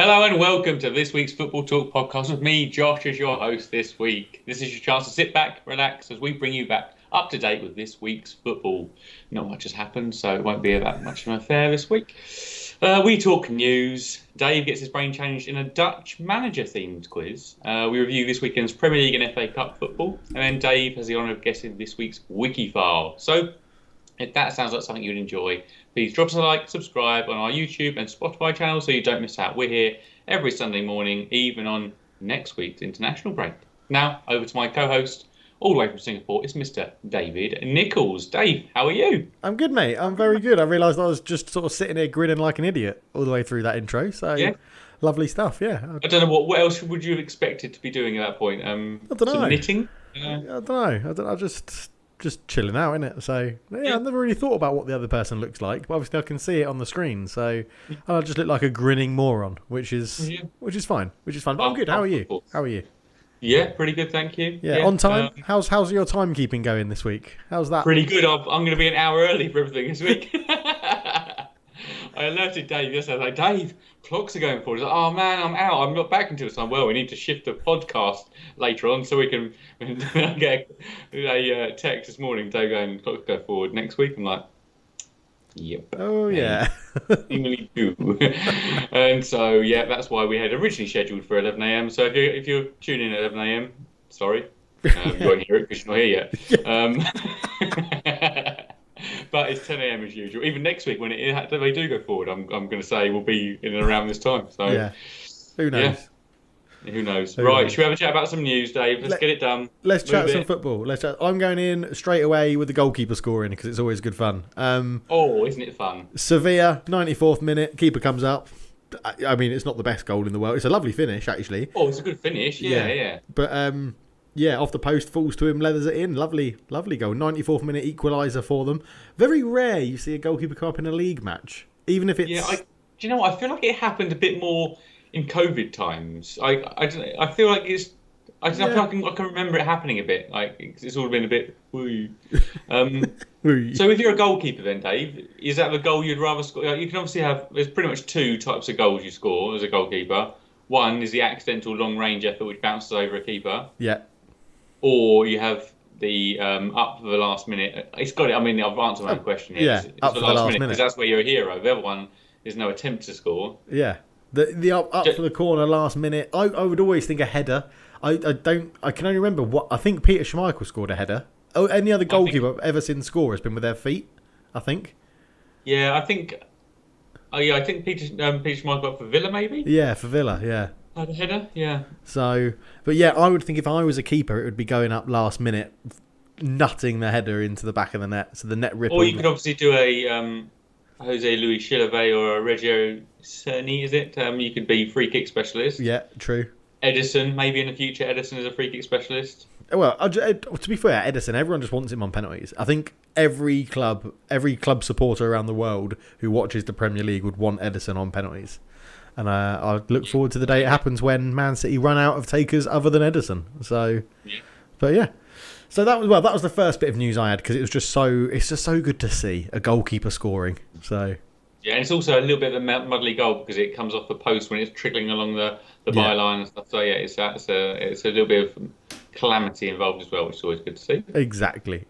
Hello and welcome to this week's Football Talk podcast with me, Josh, as your host this week. This is your chance to sit back, relax, as we bring you back up to date with this week's football. Not much has happened, so it won't be that much of an affair this week. We talk news. Dave gets his brain changed in a Dutch manager-themed quiz. We review this weekend's Premier League and FA Cup football. And then Dave has the honour of guessing this week's Wikifile. So, if that sounds like something you'd enjoy, please drop us a like, subscribe on our YouTube and Spotify channel so you don't miss out. We're here every Sunday morning, even on next week's international break. Now, over to my co-host, all the way from Singapore, it's Mr. David Nichols. Dave, how are you? I'm good, mate. I'm very good. I realised I was just sort of sitting here grinning like an idiot all the way through that intro. So, yeah. Lovely stuff, yeah. I don't know, what else would you have expected to be doing at that point? I don't know. Some knitting? I don't know. I just chilling out, innit? So, yeah, I've never really thought about what the other person looks like, but obviously I can see it on the screen, so I just look like a grinning moron, which is fine. But I'm good. How are you? Yeah, pretty good, thank you. Yeah, on time. How's your timekeeping going this week? How's that? Pretty good. I'm going to be an hour early for everything this week. I alerted Dave yesterday. I was like, Dave, clocks are going forward. He's like, oh man, I'm out. I'm not back until time. Well, we need to shift the podcast later on so we can get a text this morning. Dave going, clocks go forward next week. I'm like, yep. Oh yeah. Seemingly do. And so yeah, that's why we had originally scheduled for 11 a.m. So if you're tuning in at 11 a.m., sorry, you won't hear it because you're not here yet. But it's 10 a.m. as usual. Even next week when they do go forward, I'm going to say we'll be in and around this time. So yeah, who knows? Yeah. Who knows? Should we have a chat about some news, Dave? Let's get it done. Let's chat some football. I'm going in straight away with the goalkeeper scoring because it's always good fun. Isn't it fun? Sevilla, 94th minute, keeper comes up. I mean, it's not the best goal in the world. It's a lovely finish, actually. Oh, it's a good finish. Yeah. But off the post, falls to him, leathers it in. Lovely goal. 94th minute equaliser for them. Very rare you see a goalkeeper come up in a league match, even if it's. Yeah, do you know what? I feel like it happened a bit more in COVID times. I feel like it's. I feel like I can remember it happening a bit. Like it's all been a bit. Woo. So if you're a goalkeeper, then Dave, is that the goal you'd rather score? You can obviously have. There's pretty much two types of goals you score as a goalkeeper. One is the accidental long range effort which bounces over a keeper. Yeah. Or you have the up for the last minute. It's got it. I mean, I've answered my own question here. Yeah, it's the last minute because that's where you're a hero. The other one is no attempt to score. Yeah, the up for the corner last minute. I would always think a header. I can only remember I think Peter Schmeichel scored a header. Oh, any other goalkeeper I've ever seen score has been with their feet. I think. Yeah, I think. I think Peter Schmeichel up for Villa maybe. Yeah, for Villa. Yeah. The header, yeah. So, but yeah, I would think if I was a keeper, it would be going up last minute, nutting the header into the back of the net, so the net rippled. Or you could obviously do a Jose Luis Chilavert or a Reggio Cerni, is it? You could be free kick specialist. Yeah, true. Edison, maybe in the future, Edison is a free kick specialist. Well, to be fair, Edison, everyone just wants him on penalties. I think every club supporter around the world who watches the Premier League would want Edison on penalties. And I look forward to the day it happens when Man City run out of takers other than Edison. So, But yeah. So that was the first bit of news I had because it's just so good to see a goalkeeper scoring. So yeah, and it's also a little bit of a muddly goal because it comes off the post when it's trickling along the byline and stuff. So yeah, it's a little bit of calamity involved as well, which is always good to see. Exactly.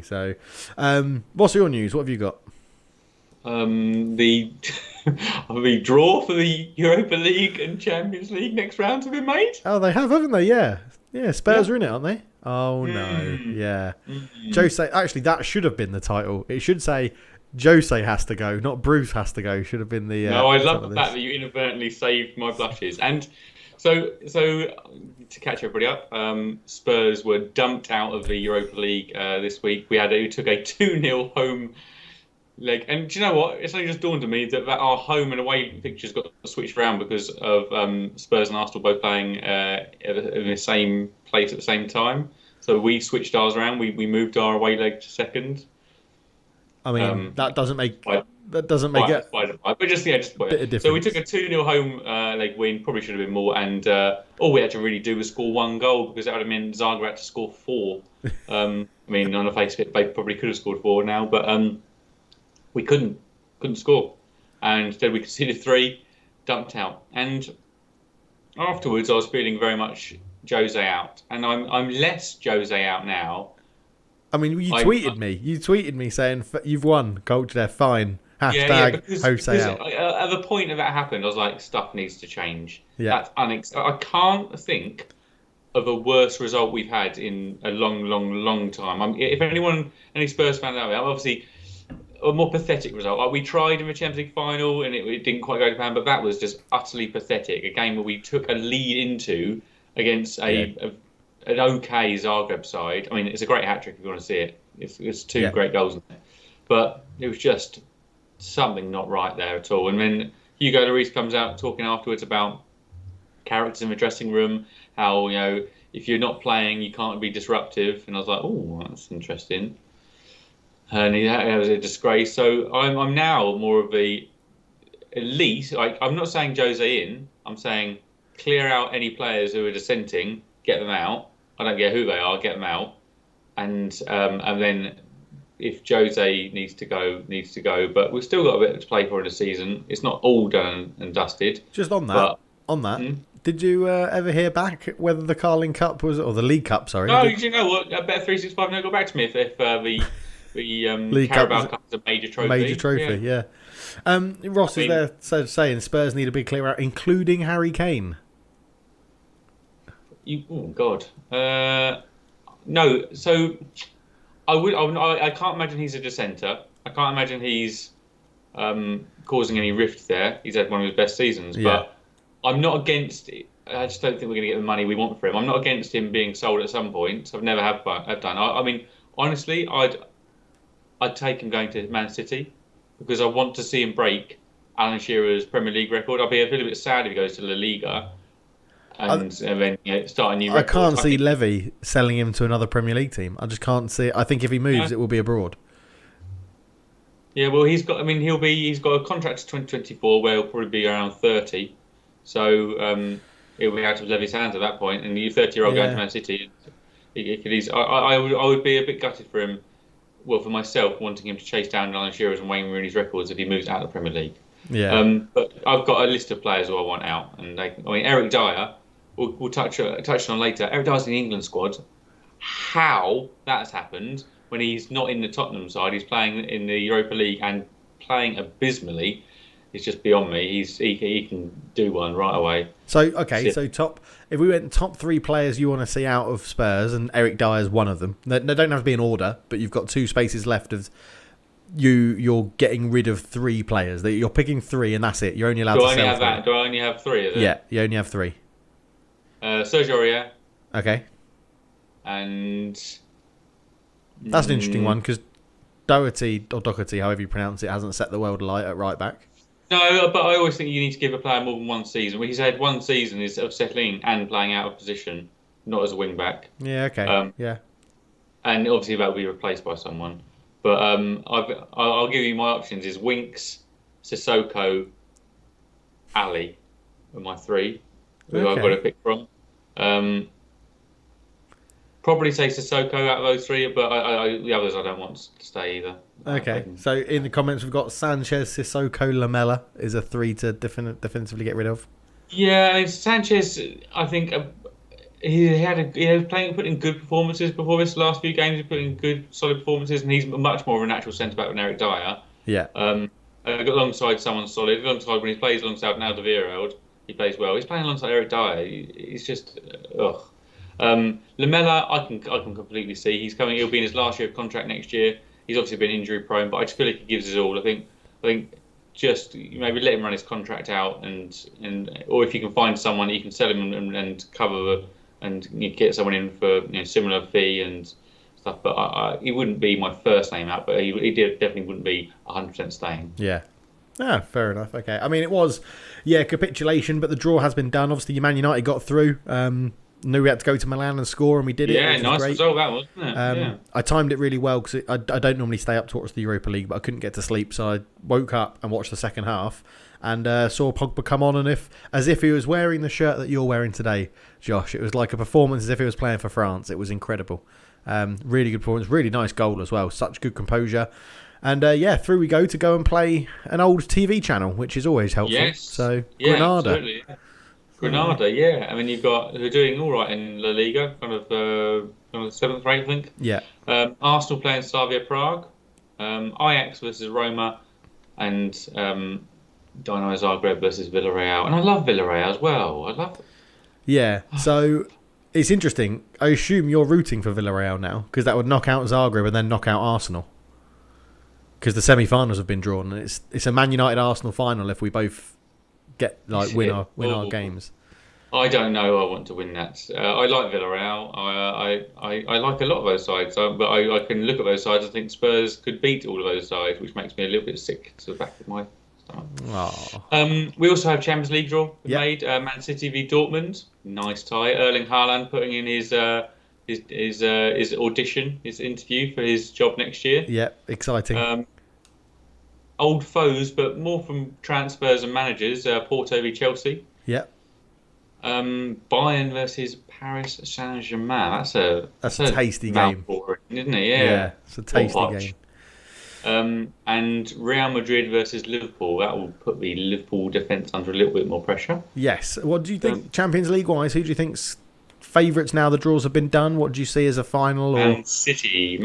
So, what's your news? What have you got? The draw for the Europa League and Champions League next rounds have been made. Oh, they have, haven't they? Yeah. Spurs are in it, aren't they? Oh no, yeah. Jose, actually, that should have been the title. It should say Jose has to go, not Bruce has to go. Should have been the. No, I love the fact that you inadvertently saved my blushes. And so to catch everybody up, Spurs were dumped out of the Europa League this week. We took a 2-0 home leg, and do you know what? It's only just dawned on me that our home and away fixtures got switched around because of Spurs and Arsenal both playing in the same place at the same time. So we switched ours around. We moved our away leg to second. I mean, that doesn't make it. But just a bit of difference. So we took a 2-0 home leg win. Probably should have been more. And all we had to really do was score one goal because that would have meant Zagreb had to score 4. I mean, on the face of it, they probably could have scored 4 now, but we couldn't score. And instead we conceded 3. dumped out. And afterwards, I was feeling very much Jose out, and I'm less Jose out now. I mean, you tweeted me saying you've won, culture there, fine. Hashtag Jose out. At the point that happened, I was like, stuff needs to change. Yeah. I can't think of a worse result we've had in a long time. If any Spurs fans out there, obviously a more pathetic result. Like, we tried in the Champions League final and it didn't quite go to plan, but that was just utterly pathetic. A game where we took a lead into against an okay Zagreb side. I mean, it's a great hat trick if you want to see it. It's two great goals in there, but it was just something not right there at all. And then Hugo Lloris comes out talking afterwards about characters in the dressing room, how, you know, if you're not playing, you can't be disruptive. And I was like, oh, that's interesting. And that was a disgrace. So I'm now more of at least, I'm not saying Jose in. I'm saying clear out any players who are dissenting, get them out. I don't care who they are, get them out. And then if Jose needs to go. But we've still got a bit to play for in the season. It's not all done and dusted. Just on that, did you ever hear back whether the Carling Cup or the League Cup? Sorry. No, you know what? I bet 365 never got back to me if the League Carabao Cup is a major trophy. Major trophy, yeah. Ross is there saying Spurs need a big clear out, including Harry Kane. Oh God, no. So I can't imagine he's a dissenter. I can't imagine he's causing any rift there. He's had one of his best seasons, but I'm not against it. I just don't think we're going to get the money we want for him. I'm not against him being sold at some point. I've never have done. I mean, honestly, I'd take him going to Man City because I want to see him break Alan Shearer's Premier League record. I'll be a little bit sad if he goes to La Liga and then start a new record. I can't see Levy selling him to another Premier League team. I just can't see it. I think if he moves, it will be abroad. Yeah, well, he's got a contract to 2024 where he'll probably be around 30. So he'll be out of Levy's hands at that point. And the 30-year-old going to Man City, I would be a bit gutted for him. Well, for myself, wanting him to chase down Alan Shearer's and Wayne Rooney's records if he moves out of the Premier League. Yeah. But I've got a list of players who I want out, and Eric Dyer, we'll touch on later. Eric Dyer's in the England squad. How that's happened when he's not in the Tottenham side, he's playing in the Europa League and playing abysmally. It's just beyond me. He can do one right away. So if we went top 3 players you want to see out of Spurs, and Eric Dyer's one of them. They don't have to be in order, but you've got 2 spaces left of you're getting rid of 3 players. You're picking 3 and that's it. You're only allowed to sell 3. Do I only have 3? Is it? Yeah, you only have 3. Sergio Aurier. Okay. And that's an interesting one because Doherty, or Doherty, however you pronounce it, hasn't set the world alight at right back. No, but I always think you need to give a player more than one season. He's had one season of settling and playing out of position, not as a wing back. Yeah, okay. Yeah. And obviously that will be replaced by someone. But I'll give you my options: is Winks, Sissoko, Ali, are my 3 who I've got to pick from. Probably say Sissoko out of those 3, but the others I don't want to stay either. Okay, so in the comments we've got Sanchez, Sissoko, Lamela is a 3 to definitively get rid of. Yeah, Sanchez, I think he was putting good performances before this last few games. He's putting good, solid performances, and he's much more of a natural centre back than Eric Dyer. Yeah. Alongside someone solid, alongside when he plays alongside Alderweireld, he plays well. He's playing alongside Eric Dyer. He's just Lamela, I can completely see. He'll be in his last year of contract next year. He's obviously been injury prone, but I just feel like he gives his all. I think just maybe let him run his contract out, or if you can find someone, you can sell him and cover and get someone in for similar fee and stuff. But he wouldn't be my first name out, but he definitely wouldn't be 100% staying. Yeah. Ah, fair enough. Okay. I mean, it was capitulation, but the draw has been done. Obviously, Man United got through. Knew we had to go to Milan and score, and we did it. Yeah, nice result that was, wasn't it? I timed it really well because I don't normally stay up to watch the Europa League, but I couldn't get to sleep, so I woke up and watched the second half and saw Pogba come on, and as if he was wearing the shirt that you're wearing today, Josh. It was like a performance as if he was playing for France. It was incredible. Really good performance, really nice goal as well. Such good composure. And through we go and play an old TV channel, which is always helpful. Yes. So Yeah, Granada. absolutely. Granada, yeah. I mean, they're doing all right in La Liga, kind of seventh rate, I think. Yeah. Arsenal playing Slavia Prague, Ajax versus Roma, and Dynamo Zagreb versus Villarreal. And I love Villarreal as well. I love. Yeah. So it's interesting. I assume you're rooting for Villarreal now because that would knock out Zagreb and then knock out Arsenal. Because the semi-finals have been drawn, and it's a Man United Arsenal final if we both get win our games. I don't know. I want to win that. I like Villarreal. I like a lot of those sides, but I can look at those sides and think Spurs could beat all of those sides, which makes me a little bit sick to the back of my stomach. We also have Champions League draw made. Man City v Dortmund. Nice tie. Erling Haaland putting in his audition, his interview for his job next year. Yeah, exciting. Old foes, but more from transfers and managers. Porto v Chelsea. Yeah. Bayern versus Paris Saint-Germain. That's a tasty game, isn't it? Yeah, it's a tasty game. And Real Madrid versus Liverpool. That will put the Liverpool defence under a little bit more pressure. Yes. What do you think, Champions League wise? Who do you think's favourites now the draws have been done? What do you see as a final? Man City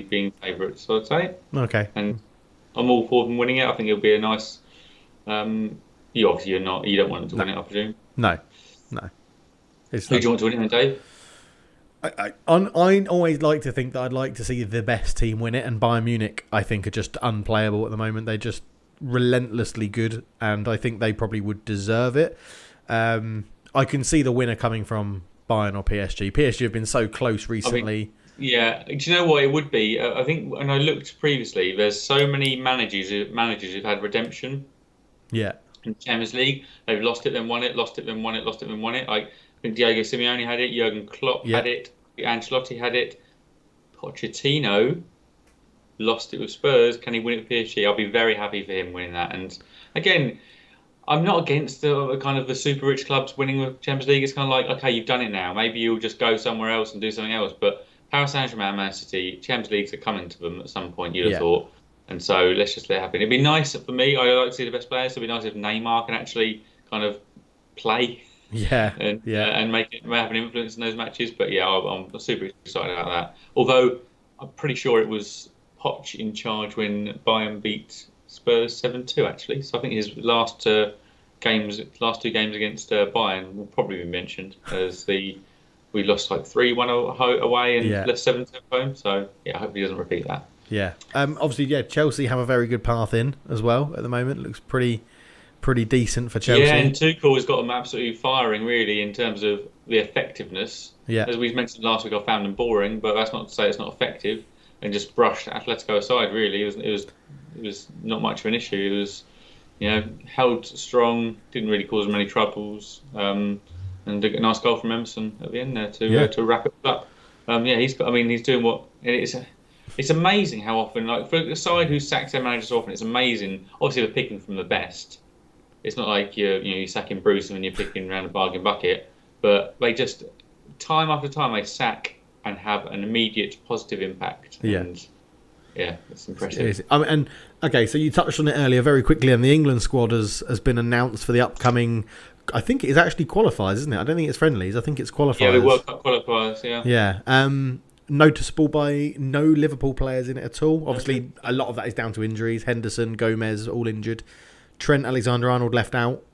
being favourites, I'd say. Okay. And I'm all for them winning it. I think it'll be a nice. You obviously you're not. You don't want them to win it, I presume. No. Who do you want to win it then, Dave? I always like to think that I'd like to see the best team win it, and Bayern Munich, I think, are just unplayable at the moment. They're just relentlessly good, and I think they probably would deserve it. I can see the winner coming from Bayern or PSG. PSG have been so close recently. Do you know what it would be? I think when I looked previously, there's so many managers who've had redemption. Yeah. In the Champions League, they've lost it, then won it, lost it, then won it, lost it, then won it. I think Diego Simeone had it, Jurgen Klopp had it, Ancelotti had it, Pochettino lost it with Spurs. Can he win it with PSG? I'll be very happy for him winning that. And again, I'm not against the kind of the super rich clubs winning the Champions League. It's kind of like, okay, you've done it now. Maybe you'll just go somewhere else and do something else. But Paris Saint-Germain, Man City, Champions Leagues are coming to them at some point, you'd have thought. And so let's just let it happen. It'd be nice for me. I like to see the best players. It'd be nice if Neymar can actually kind of play. And have an influence in those matches. But I'm super excited about that. Although I'm pretty sure it was Poch in charge when Bayern beat Spurs 7-2 actually. So I think his last two games against Bayern will probably be mentioned as we lost like 3-1 away and less 7-2 at home. So I hope he doesn't repeat that. Yeah. Obviously, Chelsea have a very good path in as well at the moment. Looks pretty decent for Chelsea. Yeah, and Tuchel has got them absolutely firing, really, in terms of the effectiveness. Yeah. As we mentioned last week, I found them boring, but that's not to say it's not effective. And just brushed Atletico aside, really. It was not much of an issue. It was, held strong, didn't really cause many troubles, and a nice goal from Emerson at the end there to wrap it up. He's doing what It's amazing how often, like for a side who sacks their managers often, it's amazing. Obviously, they're picking from the best. It's not like you're sacking Bruce and you're picking around a bargain bucket, but they just time after time they sack and have an immediate positive impact. And, it's impressive. So you touched on it earlier very quickly, and the England squad has been announced for the upcoming. I think it is actually qualifiers, isn't it? I don't think it's friendlies. I think it's qualifiers. Yeah, the World Cup qualifiers. Yeah. Noticeable by no Liverpool players in it at all. Obviously, a lot of that is down to injuries. Henderson, Gomez, all injured. Trent Alexander-Arnold left out.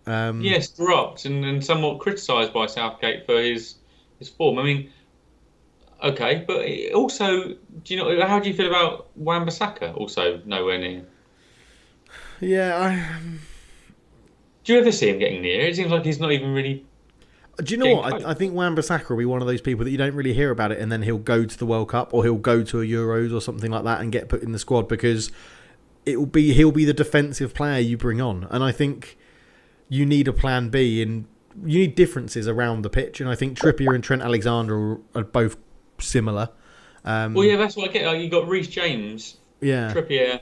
Yes, dropped and somewhat criticised by Southgate for his form. I mean, okay, but also, how do you feel about Wan-Bissaka? Also nowhere near. Yeah, do you ever see him getting near? It seems like he's not even really. Do you know what? I think Wan-Bissaka will be one of those people that you don't really hear about it, and then he'll go to the World Cup or he'll go to a Euros or something like that and get put in the squad because he'll be the defensive player you bring on. And I think you need a plan B and you need differences around the pitch. And I think Trippier and Trent Alexander are both similar. That's what I get. Like, you got Reece James, Trippier,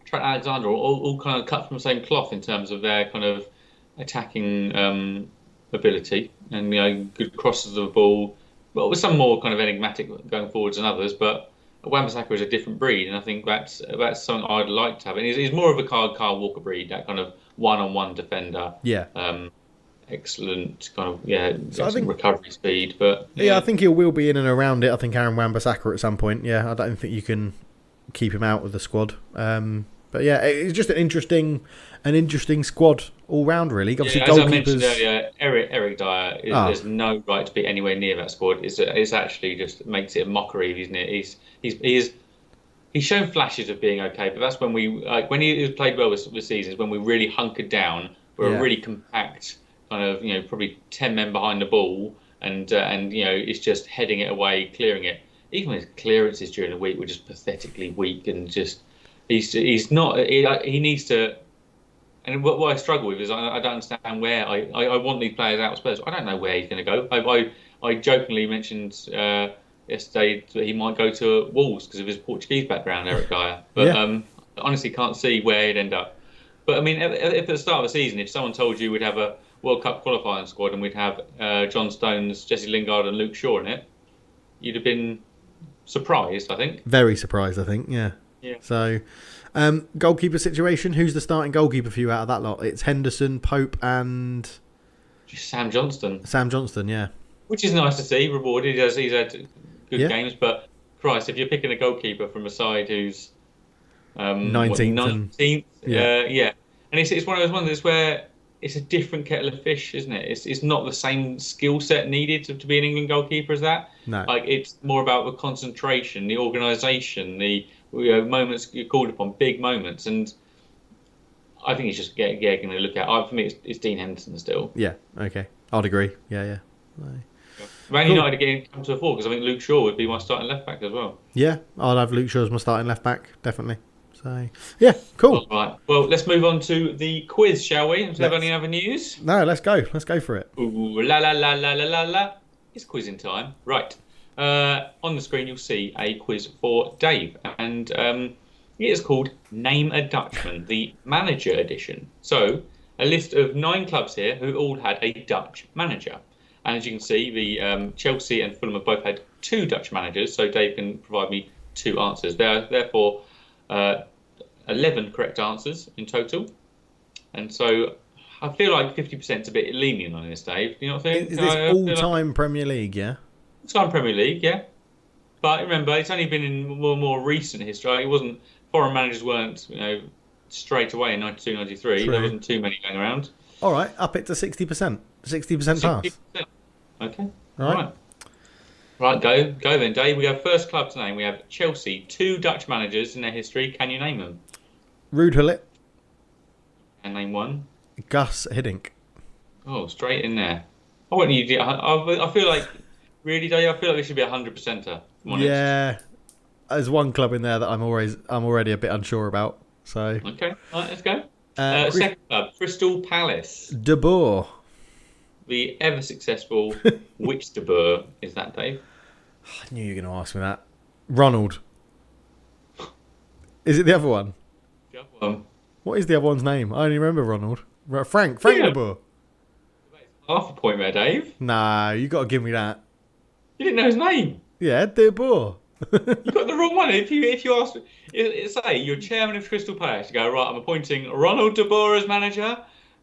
Trent Alexander, all kind of cut from the same cloth in terms of their kind of attacking ability and good crosses of the ball, but with some more kind of enigmatic going forwards than others. But Wan-Bissaka is a different breed, and I think that's something I'd like to have. And he's more of a Kyle Walker breed, that kind of one-on-one defender. Yeah. Excellent kind of So I think recovery speed, but I think he will be in and around it. I think Aaron Wan-Bissaka at some point. Yeah, I don't think you can keep him out of the squad. But yeah, it's just an interesting squad all round, really. Obviously, as I mentioned earlier, Eric Dyer there's no right to be anywhere near that squad. It's actually just makes it a mockery, isn't it? He's shown flashes of being okay, but that's when when he played well this season is when we really hunkered down. We're a really compact kind of probably 10 men behind the ball, and it's just heading it away, clearing it. Even his clearances during the week were just pathetically weak, and just he's not. He needs to. And what I struggle with is I don't understand where I want these players out of Spurs. I don't know where he's going to go. I jokingly mentioned yesterday that he might go to Wolves because of his Portuguese background, Eric Dyer. But honestly, can't see where he'd end up. But I mean, if at the start of the season, if someone told you we'd have a World Cup qualifying squad and we'd have John Stones, Jesse Lingard, and Luke Shaw in it, you'd have been surprised, I think. Very surprised, I think. Yeah. So, goalkeeper situation. Who's the starting goalkeeper for you out of that lot? It's Henderson, Pope, and just Sam Johnston. Sam Johnston, yeah. Which is nice to see, rewarded. He's had good games, but Christ, if you're picking a goalkeeper from a side who's 19th, and it's one of those where it's a different kettle of fish, isn't it? It's not the same skill set needed to be an England goalkeeper as that. No. Like, it's more about the concentration, the organisation, the moments you're called upon, big moments, and I think he's just going to look at. For me, it's Dean Henderson still. Yeah. Okay. I'd agree. Yeah. Man United again come to the fore because I think Luke Shaw would be my starting left back as well. Yeah, I'd have Luke Shaw as my starting left back, definitely. So, yeah, cool. All right. Well, let's move on to the quiz, shall we? Do you have any other news? No, let's go. Let's go for it. Ooh, la la la la la la la. It's quizzing time. Right. On the screen, you'll see a quiz for Dave, and it is called Name a Dutchman, the Manager Edition. So, a list of 9 clubs here who all had a Dutch manager. And as you can see, the Chelsea and Fulham have both had 2 Dutch managers, so Dave can provide me 2 answers. There are therefore 11 correct answers in total. And so I feel like 50% is a bit lenient on this, Dave. Do you not think? Is this all-time Premier League, yeah? All-time Premier League, yeah. But remember, it's only been in more recent history. It wasn't, foreign managers weren't, straight away in 92, 93. True. There wasn't too many going around. All right, up it to 60%. 60% pass. 60%. Okay. All right, go then, Dave. We have first club's name. We have Chelsea. 2 Dutch managers in their history. Can you name them? Ruud Gullit. And name one. Gus Hiddink. Oh, straight in there. I want you to. I feel like, really, Dave. I feel like this should be 100%er. Yeah, there's one club in there that I'm already a bit unsure about. So. Okay. All right, let's go. Second club, Crystal Palace. De Boer. The ever successful which De Boer is that, Dave? I knew you were going to ask me that. Ronald. Is it the other one? The other one. What is the other one's name? I only remember Ronald. Frank De Boer. Half a point there, Dave. Nah, you got to give me that. You didn't know his name. Yeah, De Boer. You got the wrong one. If you ask, say you're chairman of Crystal Palace, you go, right, I'm appointing Ronald De Boer as manager.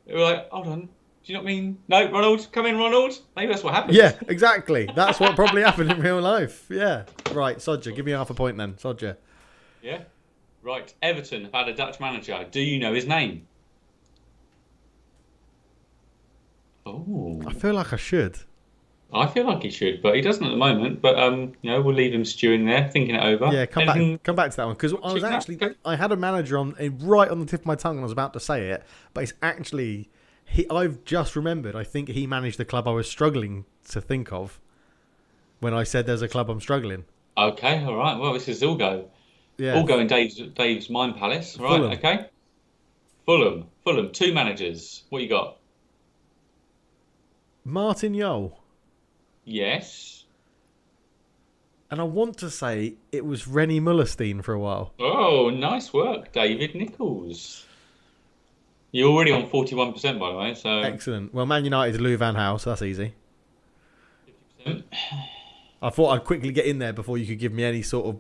You're like, hold on. Do you not mean no, Ronald? Come in, Ronald. Maybe that's what happened. Yeah, exactly. That's what probably happened in real life. Yeah. Right, Sodja, give me half a point then. Sodja. Yeah. Right. Everton have had a Dutch manager. Do you know his name? Oh. I feel like I should. I feel like he should, but he doesn't at the moment. But we'll leave him stewing there, thinking it over. Yeah, come back to that one because I had a manager right on the tip of my tongue and I was about to say it, but it's actually. I've just remembered. I think he managed the club I was struggling to think of when I said there's a club I'm struggling. Okay, all right. Well, this is all go. Yeah. All go in Dave's mind palace. Right, Fulham. Okay. Fulham. 2 managers. What you got? Martin Jol. Yes. And I want to say it was Rennie Mullerstein for a while. Oh, nice work, David Nichols. You're already on 41%, by the way. So excellent. Well, Man United, Louis van Gaal, so that's easy. 50%. I thought I'd quickly get in there before you could give me any sort of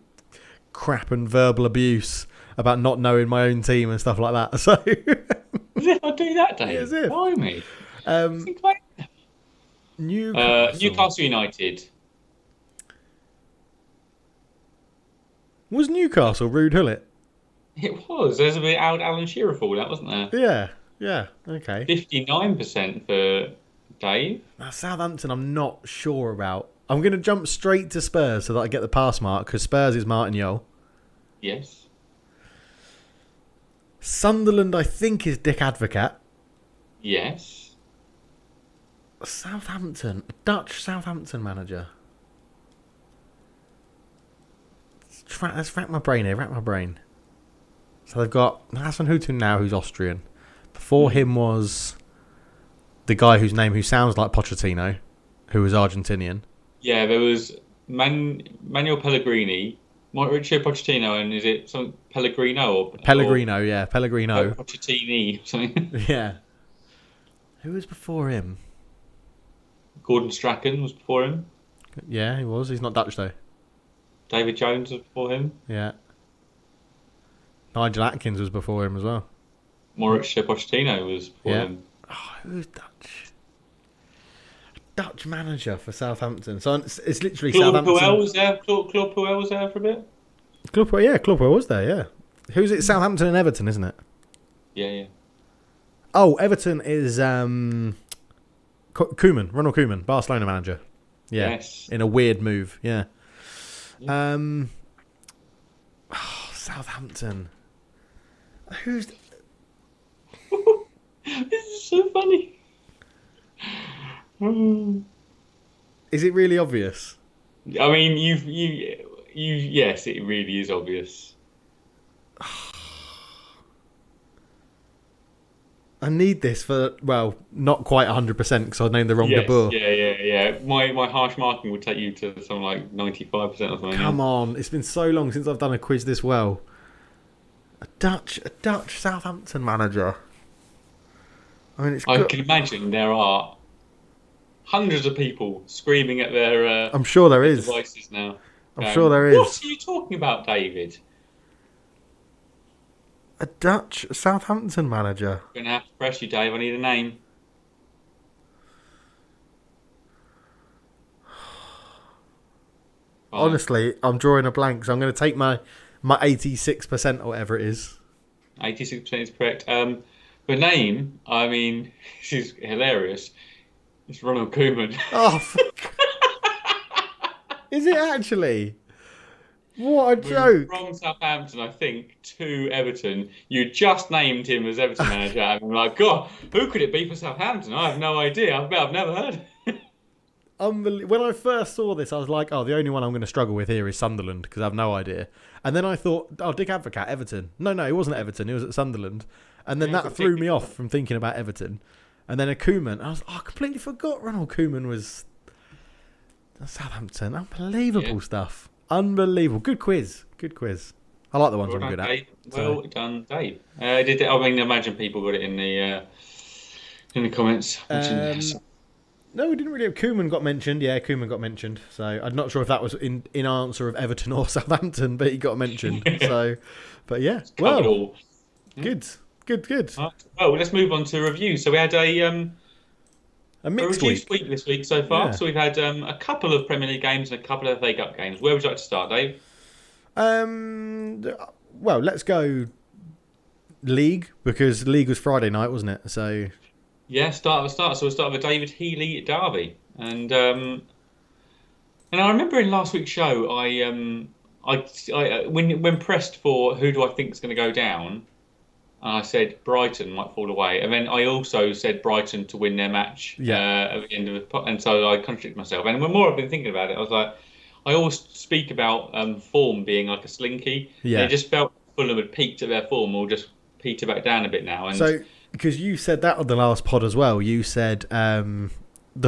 crap and verbal abuse about not knowing my own team and stuff like that. So As if I do that, Dave. as if. Blimey. Newcastle United. Was Newcastle Rude Hullet? It was. There's a bit Alan Shearer fallout, wasn't there? Yeah, okay. 59% for Dave. Now, Southampton, I'm not sure about. I'm going to jump straight to Spurs so that I get the pass mark, because Spurs is Martin Yole. Yes. Sunderland, I think, is Dick Advocat. Yes. Southampton, Dutch Southampton manager. Let's rack my brain here, So they've got Hassan Hutun now, who's Austrian. Before him was the guy who sounds like Pochettino, who was Argentinian. Yeah, there was Manuel Pellegrini, Mauricio Pochettino, and is it some Pellegrino? Pellegrino. Pochettini, something. Yeah. Who was before him? Gordon Strachan was before him. Yeah, he was. He's not Dutch, though. David Jones was before him. Yeah. Nigel Atkins was before him as well. Mauricio Pochettino was before him. Oh, who's Dutch? Dutch manager for Southampton. So it's literally Claude Southampton. Puel was there. Claude Puel was there for a bit. Claude Puel was there, yeah. Who's it? Southampton and Everton, isn't it? Yeah. Oh, Everton is Ronald Koeman, Barcelona manager. Yeah. Yes. In a weird move, yeah. Southampton. Who's... This is so funny. Is it really obvious? I mean, you. Yes, it really is obvious. I need this for, well, not quite 100% because I named the wrong Yes, De Boer. yeah. My harsh marking would take you to something like 95% or something. Come on, it's been so long since I've done a quiz this well. A Dutch Southampton manager. I mean, I can imagine there are hundreds of people screaming at their I'm sure there is. devices now. I'm sure there is. What are you talking about, David? A Dutch Southampton manager. I'm going to have to press you, Dave. I need a name. Honestly, I'm drawing a blank, so I'm going to take my 86% or whatever it is. 86% is correct. The name, I mean, this is hilarious. It's Ronald Koeman. Oh, fuck. Is it actually? What a joke. From Southampton, I think, to Everton. You just named him as Everton manager. And I'm like, God, who could it be for Southampton? I have no idea. I've never heard. When I first saw this, I was like, oh, the only one I'm going to struggle with here is Sunderland because I have no idea. And then I thought, oh, Dick Advocat, Everton. No, it wasn't Everton. It was at Sunderland. And then that threw me off from thinking about Everton. And then a Koeman. I completely forgot Ronald Koeman was Southampton. Unbelievable stuff. Unbelievable. Good quiz. I like the ones I'm good at. Well done, Dave. I mean, imagine people got it in the comments. No, we didn't really have Koeman got mentioned. Yeah, Koeman got mentioned. So I'm not sure if that was in answer of Everton or Southampton, but he got mentioned. So, but yeah, well, good. Right. Well, let's move on to review. So we had a mixed week this week so far. Yeah. So we've had a couple of Premier League games and a couple of FA Cup games. Where would you like to start, Dave? Well, let's go league because league was Friday night, wasn't it? So yeah, start. So we'll start with David Healy at Derby, and I remember in last week's show, I when pressed for who do I think is going to go down. I said Brighton might fall away, and then I also said Brighton to win their match at the end of the, and so I contradicted myself. And the more I've been thinking about it, I was like, I always speak about form being like a slinky. Yeah, it just felt Fulham had peaked at their form, or just peter back down a bit now. And so because you said that on the last pod as well, you said the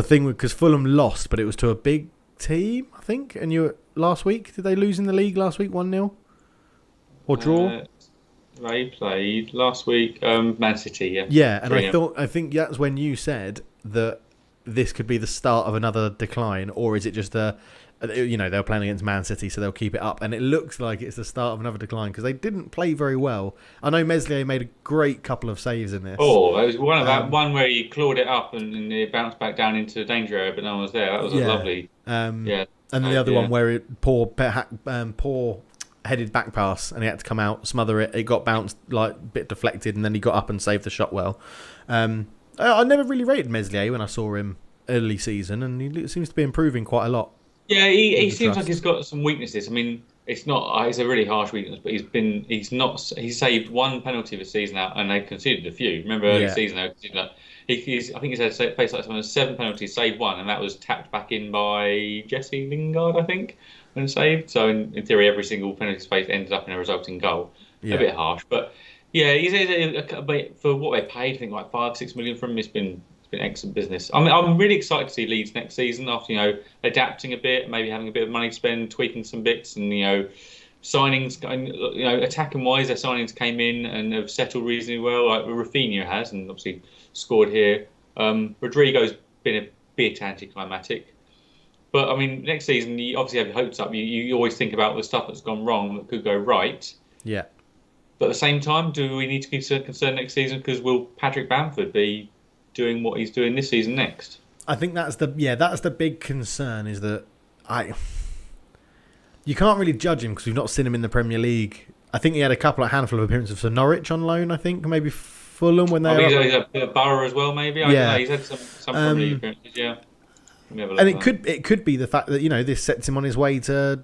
thing because Fulham lost, but it was to a big team, I think. And last week, did they lose in the league last week 1-0 or draw? They played last week, Man City. Yeah. Yeah, and I think that's when you said that this could be the start of another decline, or is it just they're playing against Man City, so they'll keep it up, and it looks like it's the start of another decline because they didn't play very well. I know Meslier made a great couple of saves in this. Oh, there was one where he clawed it up and it bounced back down into the danger area, but no one was there. That was a lovely. And the other one where poor headed back pass, and he had to come out, smother it. It got bounced, like a bit deflected, and then he got up and saved the shot well. I never really rated Meslier when I saw him early season, and he seems to be improving quite a lot. Yeah, he seems like he's got some weaknesses. I mean, it's a really harsh weakness, but he's saved one penalty this season out, and they conceded a few. Remember early season they conceded that. I think he's had faced like someone 7 penalties, saved one, and that was tapped back in by Jesse Lingard, I think, when saved. So in theory, every single penalty space ended up in a resulting goal. Yeah. A bit harsh, but yeah, for what they paid, I think like 5-6 million from him. It's been excellent business. I'm really excited to see Leeds next season after adapting a bit, maybe having a bit of money to spend, tweaking some bits, and signings. Attacking wise, their signings came in and have settled reasonably well. Like Rafinha has, and obviously scored here. Rodrigo's been a bit anticlimactic, but I mean, next season you obviously have your hopes up. You always think about the stuff that's gone wrong that could go right. Yeah. But at the same time, do we need to be concerned next season? Because will Patrick Bamford be doing what he's doing this season next? I think that's the big concern, is that you can't really judge him because we've not seen him in the Premier League. I think he had a handful of appearances for Norwich on loan, I think, maybe Fulham when they were... He's had a Borough as well, maybe. I don't know. He's had some Premier League appearances, yeah. And it could be the fact that this sets him on his way to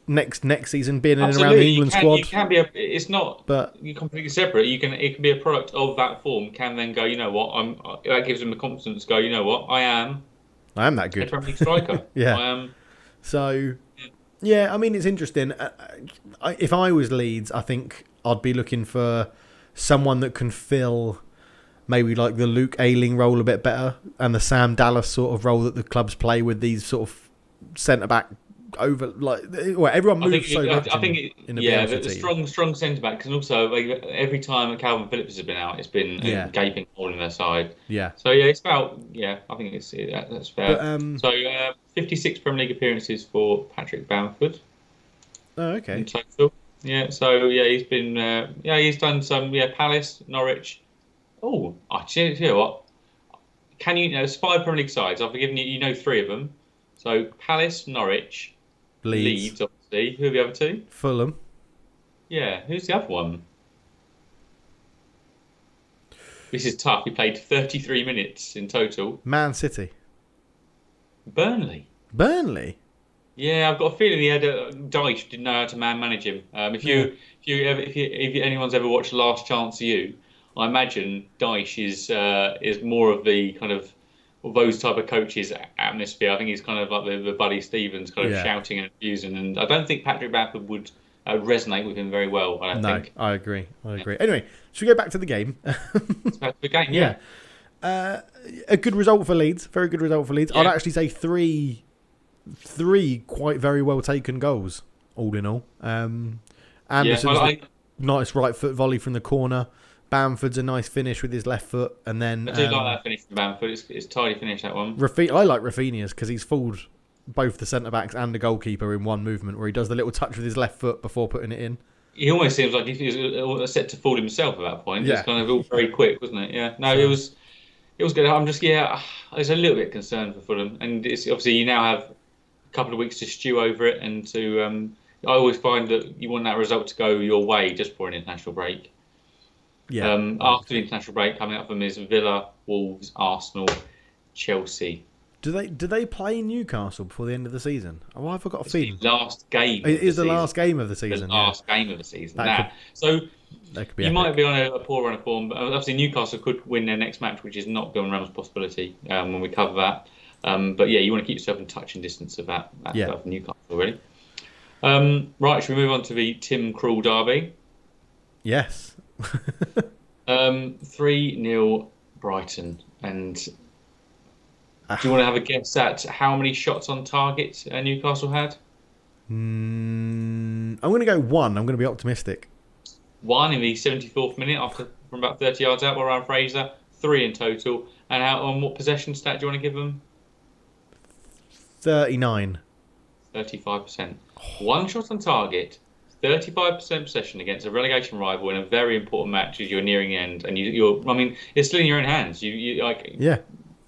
next season being in and around the England squad. You can be it's not you're completely separate. It can be a product of that form. Can then go, that gives him the confidence to go, I am that good. A Premier League striker. Yeah. I am. So yeah, I mean, it's interesting. If I was Leeds, I think I'd be looking for someone that can fill maybe like the Luke Ayling role a bit better, and the Sam Dallas sort of role that the clubs play with these sort of centre back over, like, well, everyone moves so much. I think the strong centre back, and also every time Calvin Phillips has been out, it's been a gaping hole in their side. Yeah. So it's about I think that's fair. But, 56 Premier League appearances for Patrick Bamford. Oh, okay. In total. Yeah. So he's been he's done some Palace, Norwich. Oh, you know what? There's 5 Premier League sides. I've given you 3 of them. So Palace, Norwich, Leeds, obviously. Who are the other 2? Fulham. Yeah, who's the other one? This is tough. He played 33 minutes in total. Man City. Burnley. Yeah, I've got a feeling he had Dyche didn't know how to manage him. If anyone's ever watched Last Chance You, I imagine Dyche is more of the kind of those type of coaches' atmosphere. I think he's kind of like the Buddy Stevens kind of shouting and abusing, and I don't think Patrick Bamford would resonate with him very well. I agree. Anyway, should we go back to the game? It's back to the game, yeah. A good result for Leeds. Very good result for Leeds. Yeah. I'd actually say three quite very well taken goals, all in all. Anderson's nice right foot volley from the corner. Bamford's a nice finish with his left foot, and then I do like that finish from Bamford. It's tidy finish, that one. I like Rafinha's because he's fooled both the centre backs and the goalkeeper in one movement, where he does the little touch with his left foot before putting it in. He almost seems like he was set to fool himself at that point. Yeah. It's kind of all very quick, wasn't it? Yeah. No, it was good. I'm just there's a little bit concerned for Fulham, and it's obviously you now have a couple of weeks to stew over it, and to I always find that you want that result to go your way just before an international break. Yeah. After the international break, coming up for them is Villa, Wolves, Arsenal, Chelsea. Do they play Newcastle before the end of the season? Oh, I've got a feeling. The last game. It is the last game of the season. The last game of the season. You might be on a poor run of form, but obviously Newcastle could win their next match, which is not Gilman Ram's possibility when we cover that. But yeah, you want to keep yourself in touching distance of that of Newcastle, really. Right, should we move on to the Tim Krul derby? Yes. 3-0 Brighton. And do you want to have a guess at how many shots on target Newcastle had? I'm going to go 1. I'm going to be optimistic. 1 in the 74th minute from about 30 yards out by Ryan Fraser. 3 in total. And on what possession stat do you want to give them? 39. 35%. One shot on target, 35% possession against a relegation rival in a very important match as you're nearing the end, and I mean, it's still in your own hands. You like, Yeah.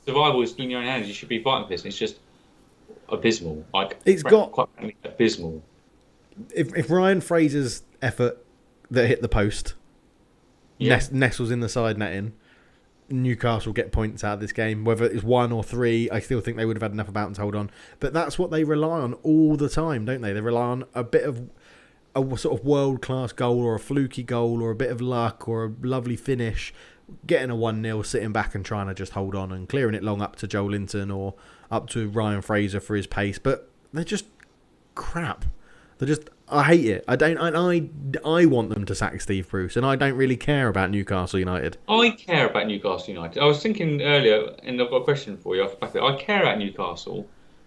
Survival is still in your own hands. You should be fighting for this. It's just abysmal. Like, It's got quite frankly, abysmal. If Ryan Fraser's effort that hit the post nestles in the side netting, Newcastle get points out of this game. Whether it's 1 or 3, I still think they would have had enough about them to hold on. But that's what they rely on all the time, don't they? They rely on a bit of a sort of world-class goal or a fluky goal or a bit of luck or a lovely finish, getting a 1-0, sitting back and trying to just hold on and clearing it long up to Joe Linton or up to Ryan Fraser for his pace. But they're just crap. I hate it. I want them to sack Steve Bruce, and I don't really care about Newcastle United. I care about Newcastle United. I was thinking earlier, and I've got a question for you off the back of it. I care about Newcastle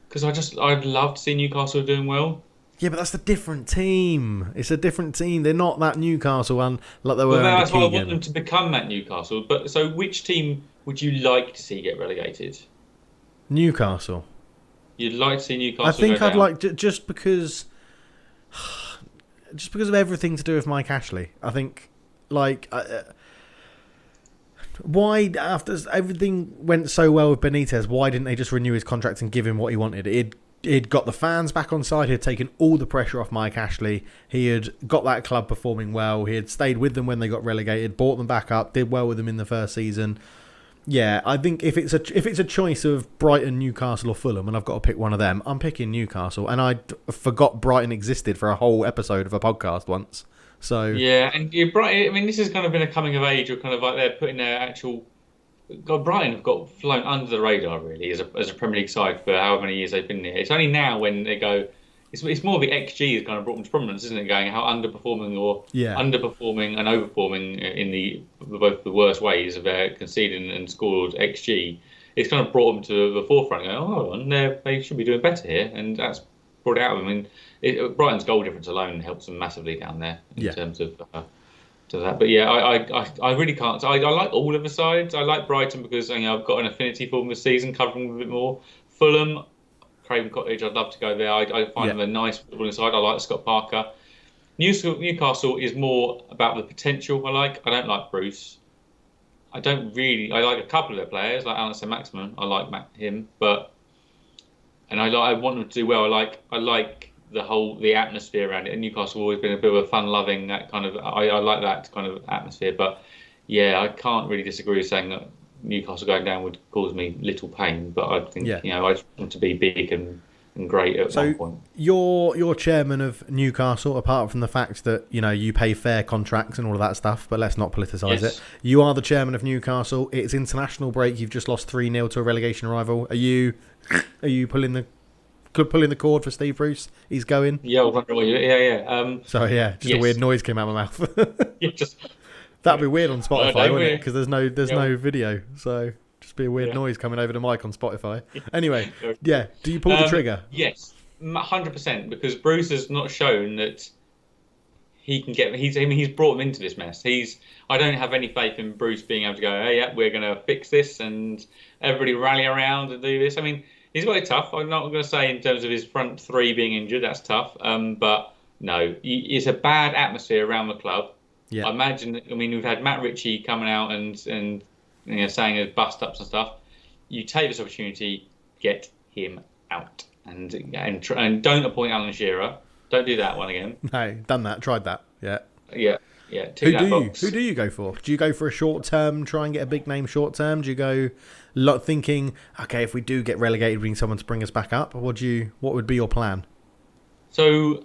because I'd love to see Newcastle doing well. Yeah, but that's a different team. It's a different team. They're not that Newcastle one like they were. Well, that's why I Keegan. want them to become that Newcastle. But so, which team would you like to see get relegated? Newcastle. You'd like to see Newcastle. I think go I'd down? like to, just because of everything to do with Mike Ashley. I think why, after everything went so well with Benitez, why didn't they just renew his contract and give him what he wanted? He'd got the fans back on side. He had taken all the pressure off Mike Ashley. He had got that club performing well. He had stayed with them when they got relegated, brought them back up, did well with them in the first season. Yeah, I think if it's a choice of Brighton, Newcastle or Fulham, and I've got to pick one of them, I'm picking Newcastle. And I forgot Brighton existed for a whole episode of a podcast once. So yeah, and Brighton. I mean, this has kind of been a coming of age, or kind of like they're putting their actual. God, Brighton have got flown under the radar really as a Premier League side for however many years they've been there. It's only now when they go. It's more the XG has kind of brought them to prominence, isn't it? Going how underperforming and overperforming in both the worst ways of their conceding and scored XG. It's kind of brought them to the forefront. Going, they should be doing better here, and that's brought it out of them. I mean, Brighton's goal difference alone helps them massively down there in terms of to that. But yeah, I really can't. I like all of the sides. I like Brighton because I've got an affinity for them this season, covering them a bit more. Fulham. Craven Cottage, I'd love to go there. I find them a nice footballing side. I like Scott Parker. Newcastle is more about the potential I don't like Bruce. I like a couple of their players, like Alan Maximin. I like him, and I want them to do well. I like the atmosphere around it. And Newcastle have always been a bit of a fun-loving, that kind of. I like that kind of atmosphere. But yeah, I can't really disagree with saying that Newcastle going down would cause me little pain, but I think I just want to be big and great at one point. You're chairman of Newcastle, apart from the fact that you pay fair contracts and all of that stuff, but let's not politicise it. You are the chairman of Newcastle. It's international break. You've just lost 3-0 to a relegation rival. Are you pulling the cord for Steve Bruce? He's going. Yeah, a weird noise came out of my mouth. Yeah, just. That'd be weird on Spotify, wouldn't it? Because there's no video, so just be a weird noise coming over the mic on Spotify. Anyway, do you pull the trigger? Yes, 100%. Because Bruce has not shown that he can get. He's brought them into this mess. I don't have any faith in Bruce being able to go. Hey, yeah, we're going to fix this, and everybody rally around and do this. I mean, he's got it tough. I'm not going to say in terms of his front three being injured, that's tough. But no, it's a bad atmosphere around the club. Yeah. I imagine. I mean, we've had Matt Ritchie coming out and saying there's bust ups and stuff. You take this opportunity, get him out, and don't appoint Alan Shearer. Don't do that one again. No, done that. Tried that. Yeah. Yeah. Who do you go for? Do you go for a short term, try and get a big name short term? Do you go thinking, okay, if we do get relegated, we need someone to bring us back up? Or what would be your plan? So.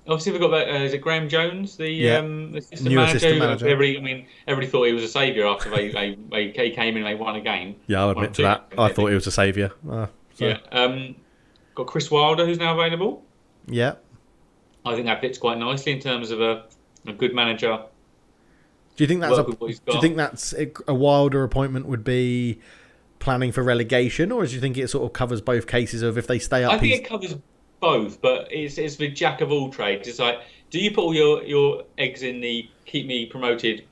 Obviously, we've got that. Is it Graham Jones, the assistant manager? Everybody thought he was a saviour after they came in and they won a game. Yeah, I'll admit to that. I thought he was a saviour. Got Chris Wilder, who's now available. Yeah. I think that fits quite nicely in terms of a good manager. Do you think that's a Wilder appointment would be planning for relegation, or do you think it sort of covers both cases of if they stay up? I think it covers both, but it's the jack of all trades. It's like, do you put all your eggs in the keep me promoted,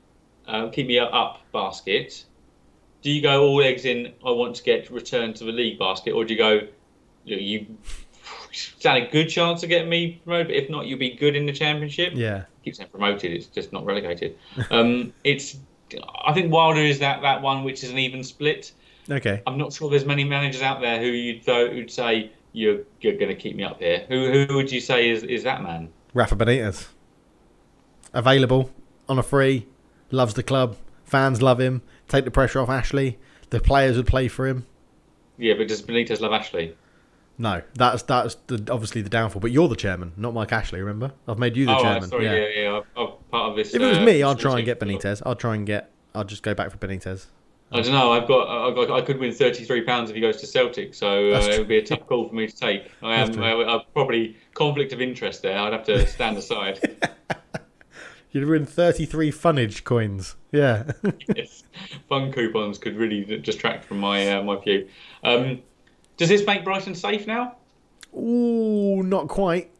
keep me up basket? Do you go all eggs in I want to get returned to the league basket, or do you go you stand a good chance of getting me promoted. But if not, you'll be good in the Championship. Yeah. I keep saying promoted. It's just not relegated. I think Wilder is that one which is an even split. Okay. I'm not sure there's many managers out there who'd say you're going to keep me up here. Who would you say is that man? Rafa Benitez. Available on a free, loves the club, fans love him. Take the pressure off Ashley. The players would play for him. Yeah, but does Benitez love Ashley? No, that's obviously the downfall. But you're the chairman, not Mike Ashley. Remember, I've made you the chairman. Sorry, yeah. I'm part of this. If it was me, I'd try and get Benitez. I'll just go back for Benitez. I don't know. I could win £33 if he goes to Celtic, so it would be a tough call for me to take. I'm probably conflict of interest there. I'd have to stand aside. You'd win 33 funnage coins. Yeah. Yes, fun coupons could really distract from my view. Does this make Brighton safe now? Ooh, not quite.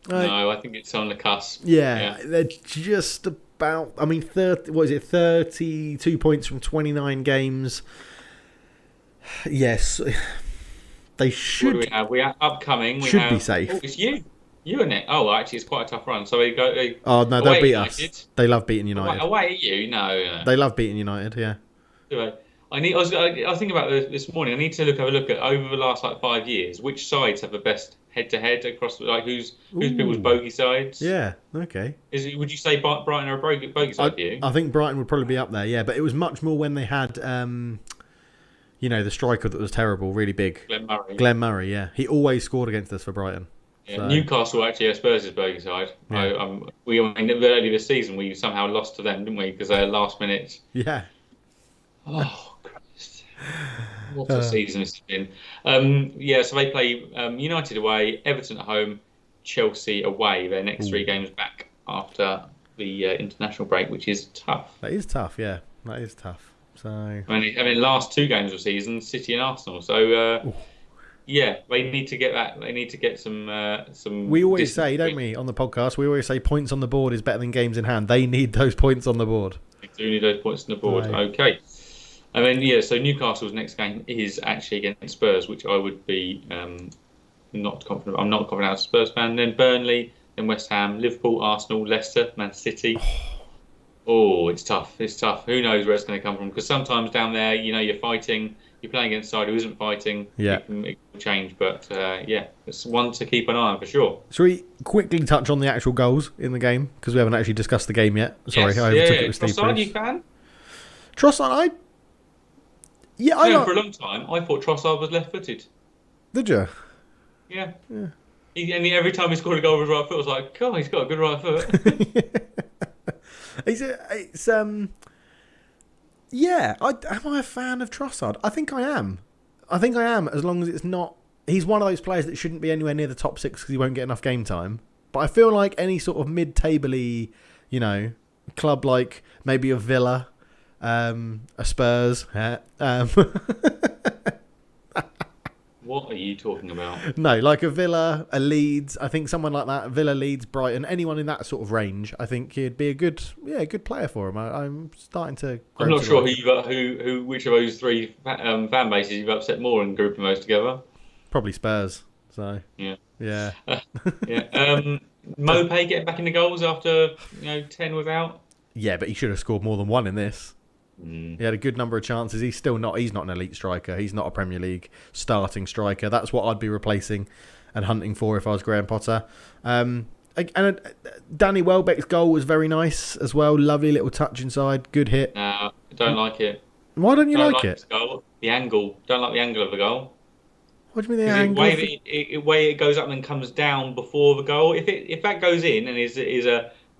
No, I think it's on the cusp. Yeah, they're just about. I mean, 32 points from 29 games. Yes, they should. What do we have? We are upcoming. We should be safe. Oh, it's you. You and it. Oh, actually, it's quite a tough run. So they go. Oh no, they'll beat us. They love beating United. Away at you? No. They love beating United. Yeah. Do they? I was thinking about this morning. I need to have a look at over the last 5 years which sides have the best head-to-head across who's people's bogey sides. Yeah. Okay. Would you say Brighton are a bogey side for you? I think Brighton would probably be up there. Yeah, but it was much more when they had the striker that was terrible, really big. Glenn Murray. Yeah, he always scored against us for Brighton. Yeah, so. Newcastle actually are Spurs' bogey side. Yeah. Early this season we somehow lost to them, didn't we? Because they had last minute. Yeah. Oh. What a season it's been. So they play United away, Everton at home, Chelsea away. Their next 3 games back after the international break, which is tough. That is tough, yeah. That is tough. So I mean, last 2 games of the season, City and Arsenal. So they need to get that. They need to get some. We always say, don't we, on the podcast? We always say points on the board is better than games in hand. They need those points on the board. They do need those points on the board. Right. Okay. And then, so Newcastle's next game is actually against Spurs, which I would be not confident. I'm not confident as a Spurs fan. Then Burnley, then West Ham, Liverpool, Arsenal, Leicester, Man City. Oh, it's tough. It's tough. Who knows where it's going to come from? Because sometimes down there, you're fighting. You're playing against a side who isn't fighting. Yeah. It can change. But, it's one to keep an eye on for sure. Shall we quickly touch on the actual goals in the game? Because we haven't actually discussed the game yet. Sorry, I overtook it with Steve. Trossard, you fan? Trossard, for a long time, I thought Trossard was left-footed. Did you? Yeah. Every time he scored a goal with his right foot, I was like, God, he's got a good right foot. Am I a fan of Trossard? I think I am. As long as it's not. He's one of those players that shouldn't be anywhere near the top 6 because he won't get enough game time. But I feel like any sort of mid-table-y, club like maybe a Villa. A Spurs. What are you talking about? No, like a Villa, a Leeds. I think someone like that. Villa, Leeds, Brighton. Anyone in that sort of range. I think he'd be a good player for him. I'm starting to. I'm not sure which of those 3 fan bases you've upset more and grouping those together. Probably Spurs. So yeah. Mopé getting back in the goals after 10 without. Yeah, but he should have scored more than 1 in this. He had a good number of chances. He's not an elite striker. He's not a Premier League starting striker. That's what I'd be replacing and hunting for if I was Graham Potter. And Danny Welbeck's goal was very nice as well. Lovely little touch inside. Good hit. No, I don't like it. Why don't you like it? Goal. The angle. Don't like the angle of the goal. What do you mean the angle? The way it goes up and comes down before the goal. If that goes in and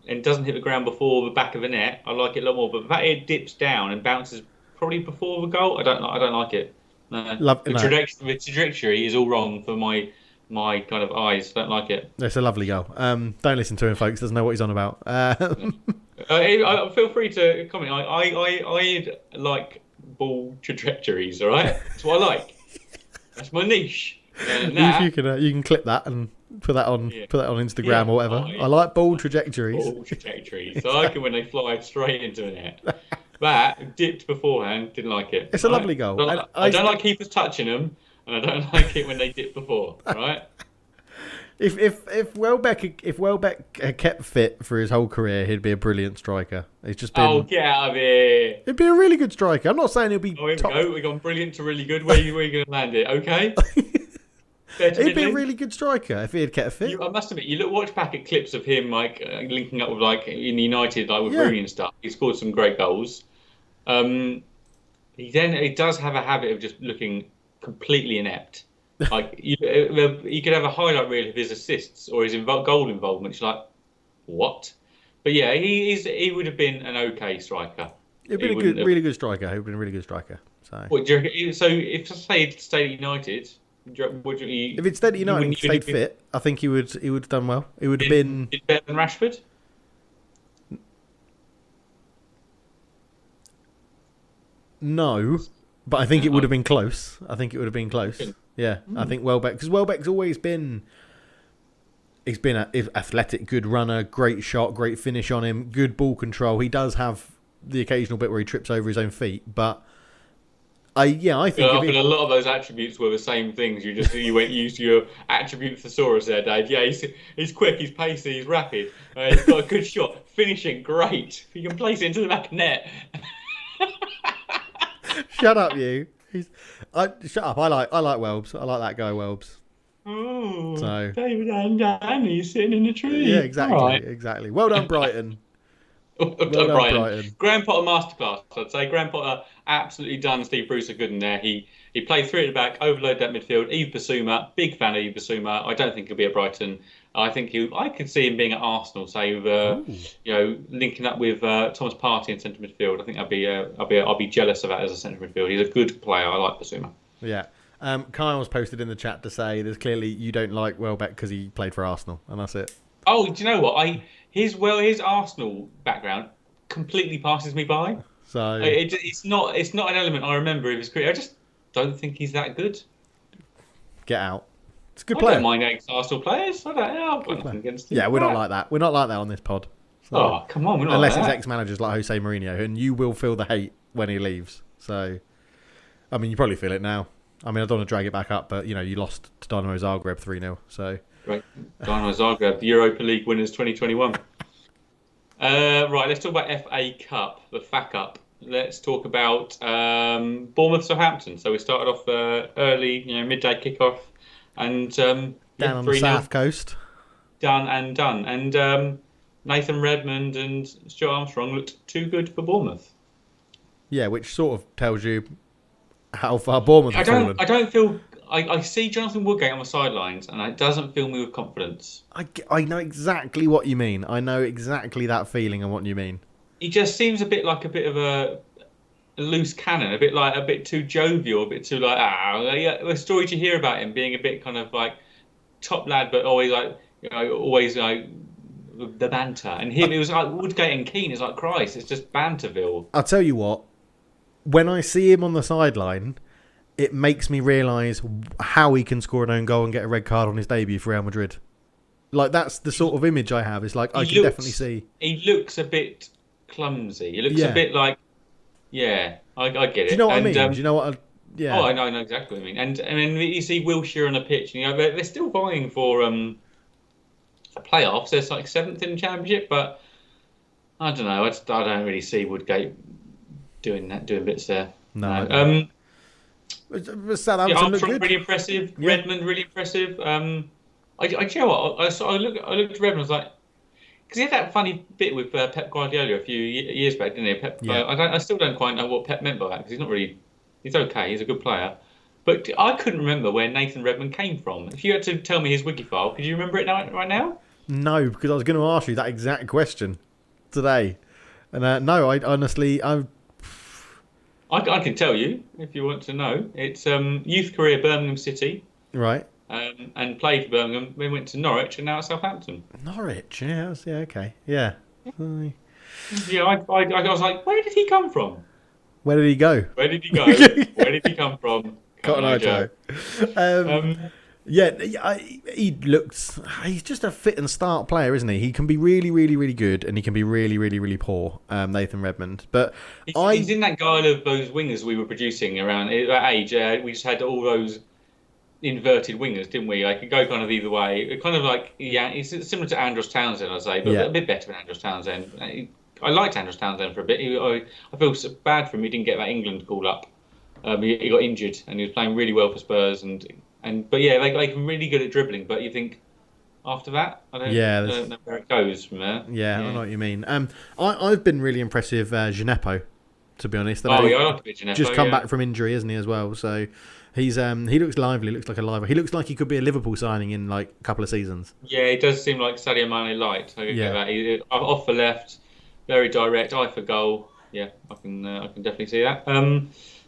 and doesn't hit the ground before the back of the net, I like it a lot more. But the fact it dips down and bounces probably before the goal, I don't like it. No. The trajectory is all wrong for my kind of eyes. Don't like it. It's a lovely goal. Don't listen to him, folks. Doesn't know what he's on about. Feel free to comment. I like ball trajectories. All right, that's what I like. That's my niche. You can clip that and put that on Instagram or whatever. I like ball trajectories. So I like it when they fly straight into the net. That dipped beforehand, didn't like it. It's a lovely goal. I don't like keepers touching them, and I don't like it when they dip before. Right? If Welbeck had kept fit for his whole career, he'd be a brilliant striker. He's just been. Oh, get out of here! He'd be a really good striker. I'm not saying he'll be. Oh, here top... we go. We've gone brilliant to really good. Where are you going to land it? Okay. He'd be a really good striker if he had kept fit. I must admit, watch back at clips of him linking up with in United, with Rooney and stuff. He scored some great goals. He does have a habit of just looking completely inept. Like you could have a highlight reel of his assists or his goal involvement. It's like, what? But yeah, he would have been an okay striker. He'd been really good striker. He'd been a really good striker. So, what, do you reckon, so if I say he'd stayed at United, if he'd stayed at United and stayed fit, I think he would have done well. He would have been better than Rashford. No, but I think it would have been close. Yeah, I think Welbeck, because Welbeck's always been. He's been an athletic, good runner, great shot, great finish on him, good ball control. He does have the occasional bit where he trips over his own feet, but I think a lot of those attributes were the same things. You went used to your attribute thesaurus there, Dave. Yeah, he's quick, he's pacey, he's rapid. He's got a good shot, finishing great. He can place it into the back of the net. Shut up, you. Shut up. I like Welbs. I like that guy, Welbs. Oh, so David and Danny sitting in a tree. Yeah, exactly. Right. Exactly. Well done, Brighton. Well done, Brighton. Graham Potter masterclass. I'd say Graham Potter absolutely done Steve Bruce a good in there. He played three at the back, overloaded that midfield. Yves Bissouma, big fan of Yves Bissouma. I don't think he'll be at Brighton. I think I could see him being at Arsenal, say, with, linking up with Thomas Partey in centre midfield. I think I'll be jealous of that as a centre midfield. He's a good player. I like Bissouma. Yeah. Kyle's posted in the chat to say there's clearly you don't like Welbeck because he played for Arsenal, and that's it. Oh, do you know what? His Arsenal background completely passes me by. So it's not an element I remember of his career. I just don't think he's that good. Get out. It's a good player. I don't mind ex-Arsenal players. I don't know. I've got nothing against him. Yeah, we're not like that. We're not like that on this pod. So, oh, come on. We're not unless like it's that. ex-managers like Jose Mourinho, and you will feel the hate when he leaves. So, I mean, you probably feel it now. I mean, I don't want to drag it back up, but, you lost to Dynamo Zagreb 3-0. So. Right. Dynamo Zagreb, Europa League winners 2021. Right, let's talk about FA Cup, the FA Cup. Let's talk about Bournemouth Southampton. So we started off early, midday kickoff, and down on the south coast. Done. And Nathan Redmond and Stuart Armstrong looked too good for Bournemouth. Yeah, which sort of tells you how far Bournemouth have fallen. I don't feel. I see Jonathan Woodgate on the sidelines, and it doesn't fill me with confidence. I know exactly what you mean. I know exactly that feeling and what you mean. He just seems a bit of a loose cannon, a bit too jovial, a bit too the stories you hear about him being a bit kind of like top lad, but always the banter. And him, it was like Woodgate and Keane. It's like Christ, it's just banterville. I'll tell you what. When I see him on the sideline, it makes me realise how he can score an own goal and get a red card on his debut for Real Madrid. Like, that's the sort of image I have. It's like, I can definitely see. He looks a bit clumsy. He looks a bit like, I get it. Do you know what I mean? Do you know what Oh, I know exactly what I mean. And then you see Wilshere on the pitch, and they're still vying for playoffs. They're like 7th in the Championship, but I don't know. I don't really see Woodgate doing bits there. No. Southampton look good. Really impressive. Yeah. Redmond really impressive. You know what? I looked at Redmond. I was like, because he had that funny bit with Pep Guardiola a few years back, didn't he? I still don't quite know what Pep meant by that, because he's not really. He's okay. He's a good player, but I couldn't remember where Nathan Redmond came from. If you had to tell me his Wikifile, could you remember it right now? No, because I was going to ask you that exact question today, and no, I honestly, I can tell you if you want to know. It's youth career Birmingham City, right? And played for Birmingham. Then went to Norwich, and now at Southampton. Norwich, okay, yeah. Yeah, I was like, where did he come from? Where did he go? Where did he go? Where did he come from? Cotton Eye Joe. He looks. He's just a fit and start player, isn't he? He can be really, really, really good, and he can be really, really, really poor. Nathan Redmond, but he's in that guile of those wingers we were producing around that age. We just had all those inverted wingers, didn't we? Like, it could go kind of either way. It kind of like, yeah, it's similar to Andros Townsend, I'd say, but a bit better than Andros Townsend. I liked Andros Townsend for a bit. I feel so bad for him. He didn't get that England call up. He got injured, and he was playing really well for Spurs. But yeah, like really good at dribbling. But you think after that, I don't know where it goes from there. Yeah, I know what you mean. I've been really impressed with Gineppo, to be honest. I like a bit Gineppo. Just come back from injury, isn't he, as well? So he's he looks lively. Looks like a liver. He looks like he could be a Liverpool signing in like a couple of seasons. Yeah, he does seem like Sadio Mane light. I get that. Off the left, very direct, eye for goal. Yeah, I can definitely see that.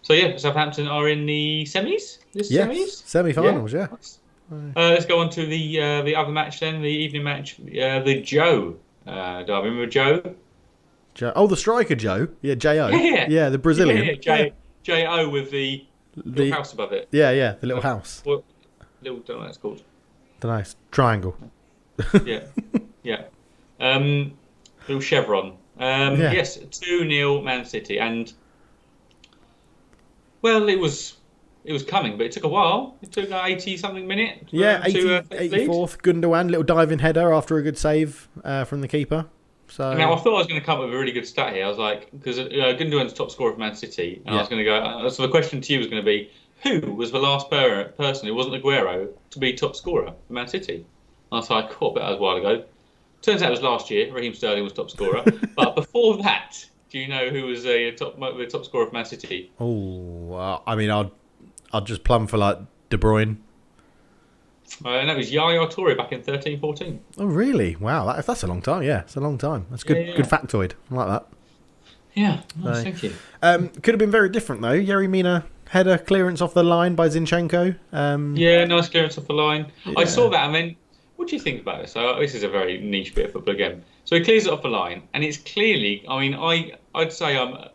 So yeah, Southampton are in the semis. Semi-finals. Yeah. Let's go on to the other match then, the evening match, the Joe. Do I remember Joe? Oh, the striker Joe. Yeah, J-O. Yeah, the Brazilian. J-O with the little house above it. Yeah, the little house. Don't know what that's called. Don't know. Triangle. Yeah. Little chevron. Yes, 2-0 Man City, and well, it was coming, but it took a while. It took 80-something minute. 84th, Gundogan, little diving header after a good save from the keeper. So now I thought I was going to come up with a really good stat here. I was like, because Gundogan's top scorer for Man City, and I was going to go. So the question to you was going to be, who was the last person who wasn't Aguero to be top scorer for Man City? And I was like, cool, but that was a while ago. Turns out it was last year. Raheem Sterling was top scorer, but before that, do you know who was the top scorer for Man City? Oh, I mean, I'd just plumb for like De Bruyne. And that was Yaya Toure back in 13-14. Oh, really? Wow, that's a long time. Yeah, it's a long time. That's good. Good factoid. I like that. Yeah, nice, thank you. Could have been very different though. Yerry Mina header clearance off the line by Zinchenko. Nice clearance off the line. Yeah. I saw that, and then what do you think about this? So this is a very niche bit of football again. So he clears it off the line, and it's clearly. I mean, I'd say I'm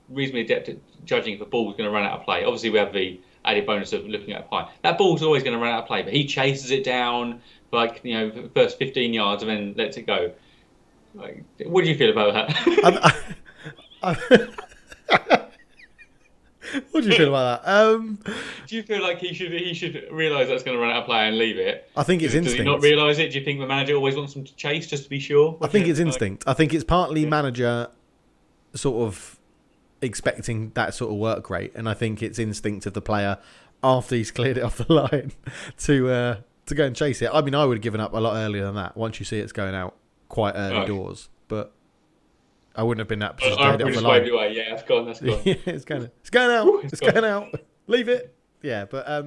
reasonably adept at judging if a ball's going to run out of play. Obviously, we have the added bonus of looking at play. That ball's always going to run out of play, but he chases it down for the first 15 yards and then lets it go. Like, what do you feel about that? What do you feel about that? Do you feel like he should realise that's going to run out of play and leave it? I think it's instinct. Does he not realise it? Do you think the manager always wants him to chase just to be sure? I think it's instinct. I think it's partly manager sort of expecting that sort of work rate, and I think it's instinct of the player after he's cleared it off the line to go and chase it. I mean, I would have given up a lot earlier than that once you see it's going out quite early doors, but I wouldn't have been that position to off the line. Yeah, it's gone. Yeah, it's going out. Leave it. Yeah, but I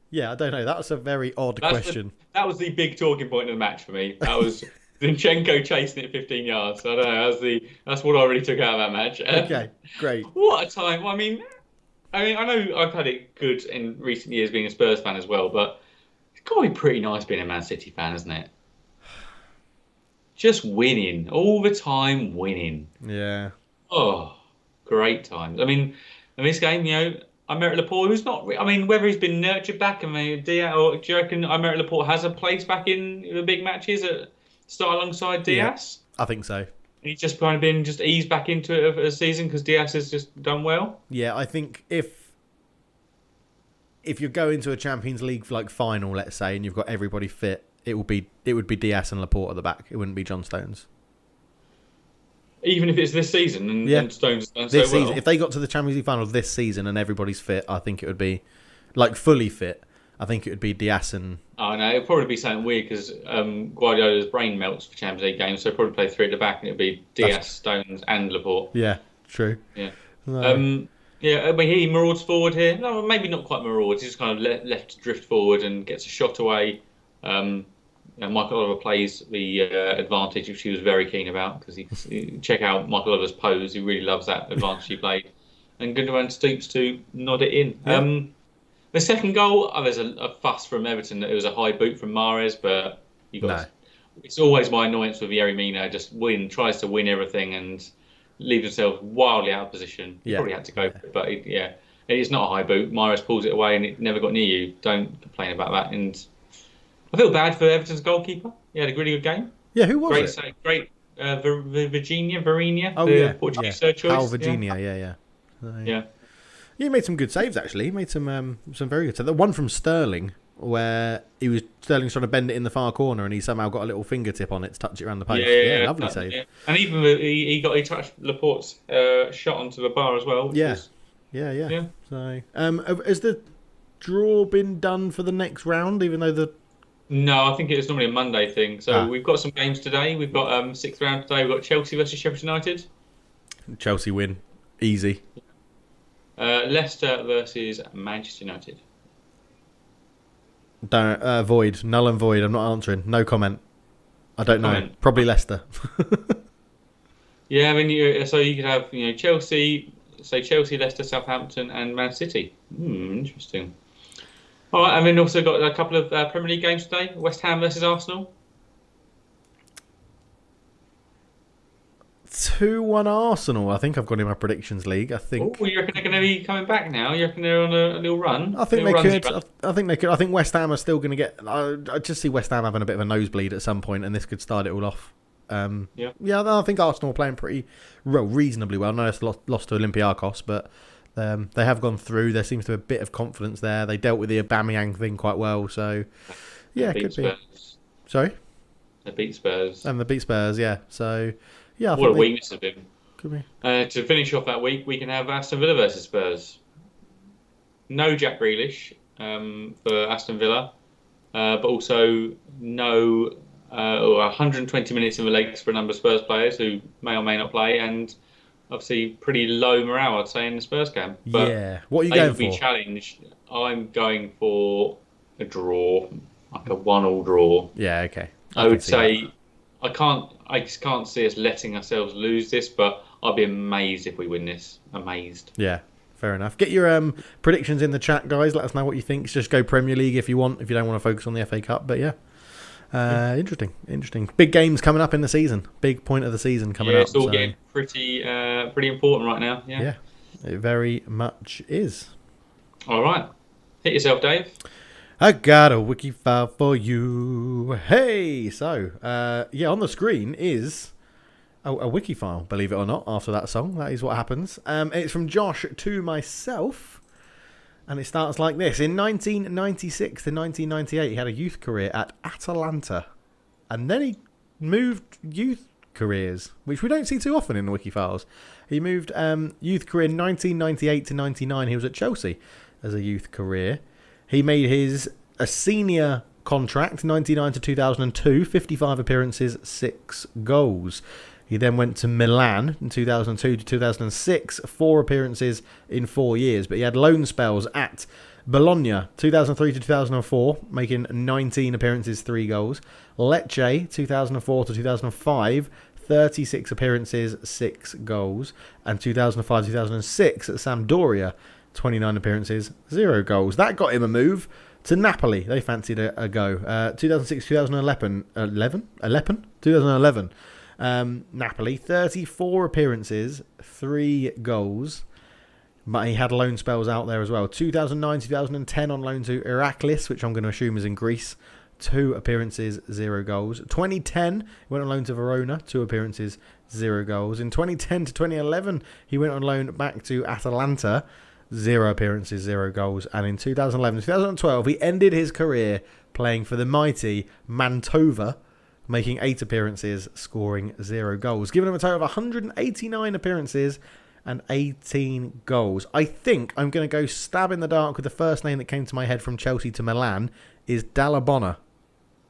don't know. That's a very odd question. That was the big talking point of the match for me. That was Zinchenko chasing it 15 yards. I don't know. That's what I really took out of that match. Okay, great. What a time! I mean, I know I've had it good in recent years being a Spurs fan as well, but it's got to be pretty nice being a Man City fan, isn't it? Just winning all the time, winning. Yeah. Oh, great times. I mean, in this game, Aymeric Laporte, who's not. I mean, whether he's been nurtured back, or do you reckon Aymeric Laporte has a place back in the big matches start alongside Diaz? Yeah, I think so. He's just kind of been eased back into it of a season because Diaz has just done well. Yeah, I think if you're going to a Champions League final, let's say, and you've got everybody fit, it would be Diaz and Laporte at the back. It wouldn't be John Stones. Even if it's this season and Stones done so well. If they got to the Champions League final this season and everybody's fit, I think it would be fully fit. I think it would be Diaz and... Oh, no, it'd probably be something weird because Guardiola's brain melts for Champions League games, so he'd probably play three at the back and it'd be Diaz, Stones and Laporte. Yeah, true. Yeah. No. I mean, he marauds forward here. No, maybe not quite marauds. He's just kind of left to drift forward and gets a shot away. Michael Oliver plays the advantage, which he was very keen about because he check out Michael Oliver's pose. He really loves that advantage he played. And Gundogan stoops to nod it in. Yeah. The second goal, there's a fuss from Everton that it was a high boot from Mahrez, but it's always my annoyance with Yerry Mina. Just tries to win everything and leaves himself wildly out of position. He probably had to go for it, but it's not a high boot. Mahrez pulls it away and it never got near you. Don't complain about that. And I feel bad for Everton's goalkeeper. He had a really good game. Yeah, who was it? Great, Virginia, oh, the Portuguese third choice. Virginia, yeah. He made some good saves, actually. He made some very good saves. The one from Sterling, where Sterling's trying to bend it in the far corner and he somehow got a little fingertip on it to touch it around the post. Yeah, lovely save. Yeah. And even he touched Laporte's shot onto the bar as well. Yeah. So, has the draw been done for the next round, even though No, I think it's normally a Monday thing. So we've got some games today. We've got sixth round today. We've got Chelsea versus Sheffield United. Chelsea win. Easy. Leicester versus Manchester United. Don't void. Null and void. I'm not answering. No comment. I don't know. Probably Leicester. Yeah, I mean, so you could have Chelsea, Leicester, Southampton, and Man City. Interesting. All right, and then also got a couple of Premier League games today. West Ham versus Arsenal. 2-1 Arsenal. I think I've got in my predictions league. I think. Oh, you reckon they're going to be coming back now? You reckon they're on a little run? I think they could. I think they could. I think West Ham are still going to get. I just see West Ham having a bit of a nosebleed at some point, and this could start it all off. Yeah. I think Arsenal are playing pretty reasonably well. I know it's lost to Olympiacos, but they have gone through. There seems to be a bit of confidence there. They dealt with the Aubameyang thing quite well, so yeah, it could be. Sorry, they beat Spurs. And they beat Spurs, yeah. So yeah, what a weakness of him. Could be. To finish off that week, we can have Aston Villa versus Spurs. No Jack Grealish for Aston Villa, but also no 120 minutes in the legs for a number of Spurs players who may or may not play, and obviously pretty low morale, I'd say, in the Spurs camp. But yeah, what are you going for? Be challenged. I'm going for a draw, like a 1-1 draw. Yeah, okay. I would say I just can't see us letting ourselves lose this, but I'll be amazed if we win this. Amazed. Yeah, fair enough. Get your predictions in the chat, guys. Let us know what you think. Just go Premier League if you want, if you don't want to focus on the FA Cup. But yeah. Interesting. Big games coming up in the season. Big point of the season coming up. It's all getting pretty important right now. Yeah, it very much is. All right, hit yourself, Dave. I got a wiki file for you. Hey, so on the screen is a wiki file. Believe it or not, after that song, that is what happens. It's from Josh to myself. And it starts like this. In 1996 to 1998, he had a youth career at Atalanta. And then he moved youth careers, which we don't see too often in the Wikifiles. He moved youth career 1998 to 99. He was at Chelsea as a youth career. He made a senior contract, 99 to 2002, 55 appearances, 6 goals. He then went to Milan in 2002 to 2006, 4 appearances in 4 years. But he had loan spells at Bologna, 2003 to 2004, making 19 appearances, 3 goals. Lecce, 2004 to 2005, 36 appearances, 6 goals. And 2005 to 2006 at Sampdoria, 29 appearances, 0 goals. That got him a move to Napoli. They fancied a go. 2006 2011. 2011. Napoli, 34 appearances, 3 goals, but he had loan spells out there as well. 2009, 2010 on loan to Iraklis, which I'm going to assume is in Greece, 2 appearances, 0 goals. 2010, he went on loan to Verona, 2 appearances, 0 goals. In 2010 to 2011, he went on loan back to Atalanta, 0 appearances, 0 goals. And in 2011, 2012, he ended his career playing for the mighty Mantova, making 8 appearances, scoring 0 goals, giving him a total of 189 appearances and 18 goals. I think I'm going to go stab in the dark with the first name that came to my head from Chelsea to Milan is Dallabona.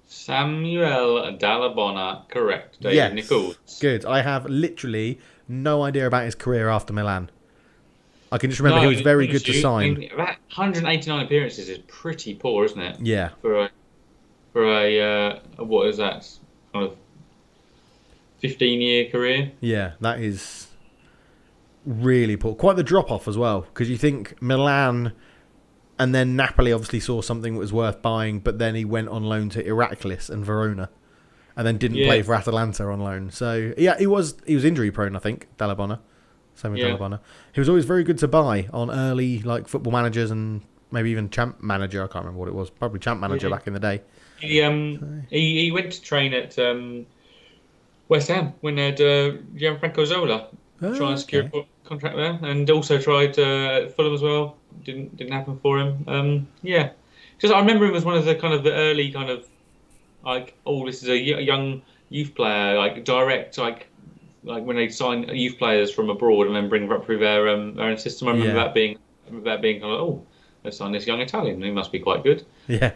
Samuel Dallabona, correct. David yes. Nichols. Good. I have literally no idea about his career after Milan. I can just remember he was very good to sign. I mean, 189 appearances is pretty poor, isn't it? Yeah. For a what is that? Kind of 15-year career. Yeah, that is really poor. Quite the drop-off as well, because you think Milan and then Napoli obviously saw something that was worth buying, but then he went on loan to Iraklis and Verona and then didn't play for Atalanta on loan. So, yeah, he was injury-prone, I think, Dallabona. Same with Dallabona. He was always very good to buy on early Football Managers and maybe even Champ Manager. I can't remember what it was. Probably Champ Manager back in the day. He went to train at West Ham when they had Gianfranco Zola trying to secure a contract there, and also tried at Fulham as well. Didn't happen for him. Yeah, just I remember him as one of the kind of the early kind of like, oh, this is a young youth player, like direct, like when they sign youth players from abroad and then bring them up through their system. I remember that being kind of, oh, let's sign this young Italian. He must be quite good. Yeah.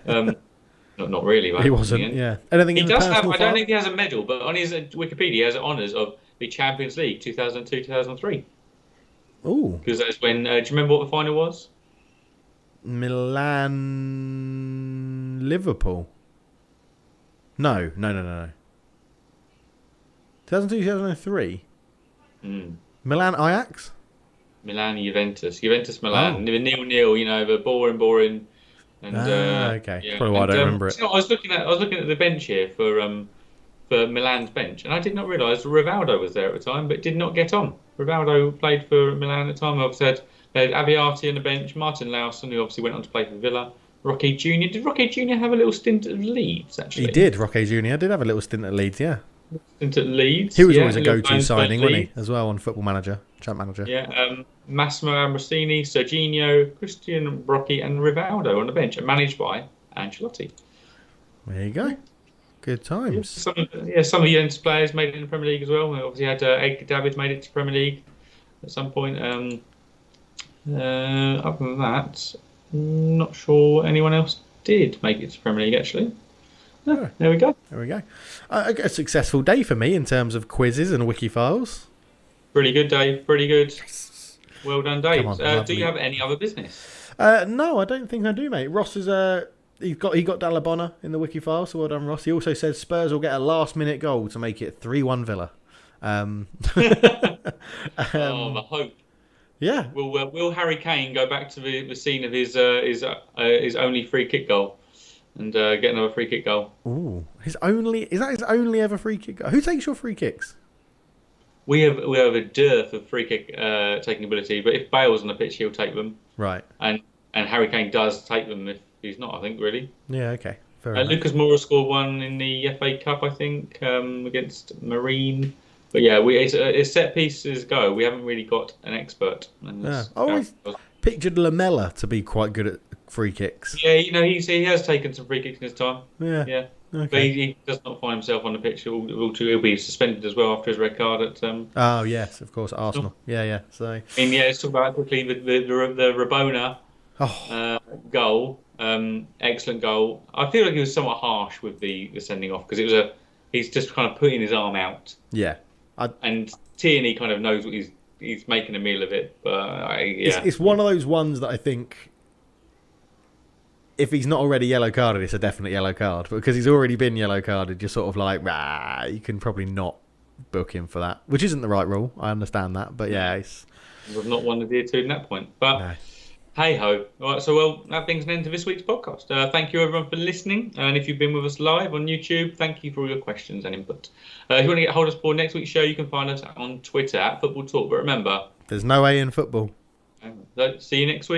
Not really. Right? He wasn't. Yeah. Anything he in does the have. personal I don't file? think he has a medal, but on his Wikipedia, he has honours of the Champions League 2002-2003. Ooh. Because that's when. Do you remember what the final was? Milan, Liverpool. No. 2002, 2003. Milan, Ajax. Milan, Juventus, Milan. 0-0. You know, the boring. And, okay. Yeah. Probably why I don't remember it. You know, I was looking at the bench here for Milan's bench, and I did not realise Rivaldo was there at the time, but did not get on. Rivaldo played for Milan at the time. I've said they had Abiati on the bench, Martin Lawson, who obviously went on to play for Villa. Roque Jr. Did Roque Jr. have a little stint at Leeds? Actually, He did. Roque Jr. did have a little stint at Leeds. Yeah. Stint at Leeds. He was always a go-to signing, wasn't he? Leeds. As well on Football Manager, Champ Manager. Yeah. Massimo Ambrosini, Serginho, Christian Brocchi, and Rivaldo on the bench, and managed by Ancelotti. There you go. Good times. Some of the young players made it in the Premier League as well. We obviously had Edgar David made it to the Premier League at some point. Other than that, not sure anyone else did make it to the Premier League, actually. No, there we go. A successful day for me in terms of quizzes and Wikifiles. Pretty good, Dave. Pretty good. Well done, Dave. Come on, do you have any other business? No, I don't think I do, mate. Ross is he got Dallabonna in the Wikifile, so well done, Ross. He also says Spurs will get a last-minute goal to make it 3-1 Villa. The hope. Yeah. Will Harry Kane go back to the scene of his only free kick goal and get another free kick goal? Ooh, is that his only ever free kick goal? Who takes your free kicks? We have a dearth of free kick taking ability, but if Bale's on the pitch, he'll take them. Right. And Harry Kane does take them if he's not, I think, really. Yeah, okay. Fair enough. Lucas Moura scored one in the FA Cup, I think, against Marine. But yeah, it's set pieces go. We haven't really got an expert. I always pictured Lamella to be quite good at free kicks. Yeah, you know, he has taken some free kicks in his time. Yeah. Okay. But he does not find himself on the pitch. He'll be suspended as well after his red card at. Oh yes, of course, Arsenal. Yeah. So. I mean, let's talk about quickly the Rabona goal. Excellent goal. I feel like he was somewhat harsh with the sending off because he's just kind of putting his arm out. Yeah. And Tierney kind of knows what he's making a meal of it. But it's one of those ones that I think, if he's not already yellow carded, it's a definite yellow card. But because he's already been yellow carded, you're sort of like, you can probably not book him for that, which isn't the right rule. I understand that, but yeah, we've not won the tier 2 in that point. But no. Hey ho! All right, so that brings an end to this week's podcast. Thank you everyone for listening, and if you've been with us live on YouTube, thank you for all your questions and input. If you want to get hold of us for next week's show, you can find us on Twitter @Football Talk. But remember, there's no A in football. See you next week.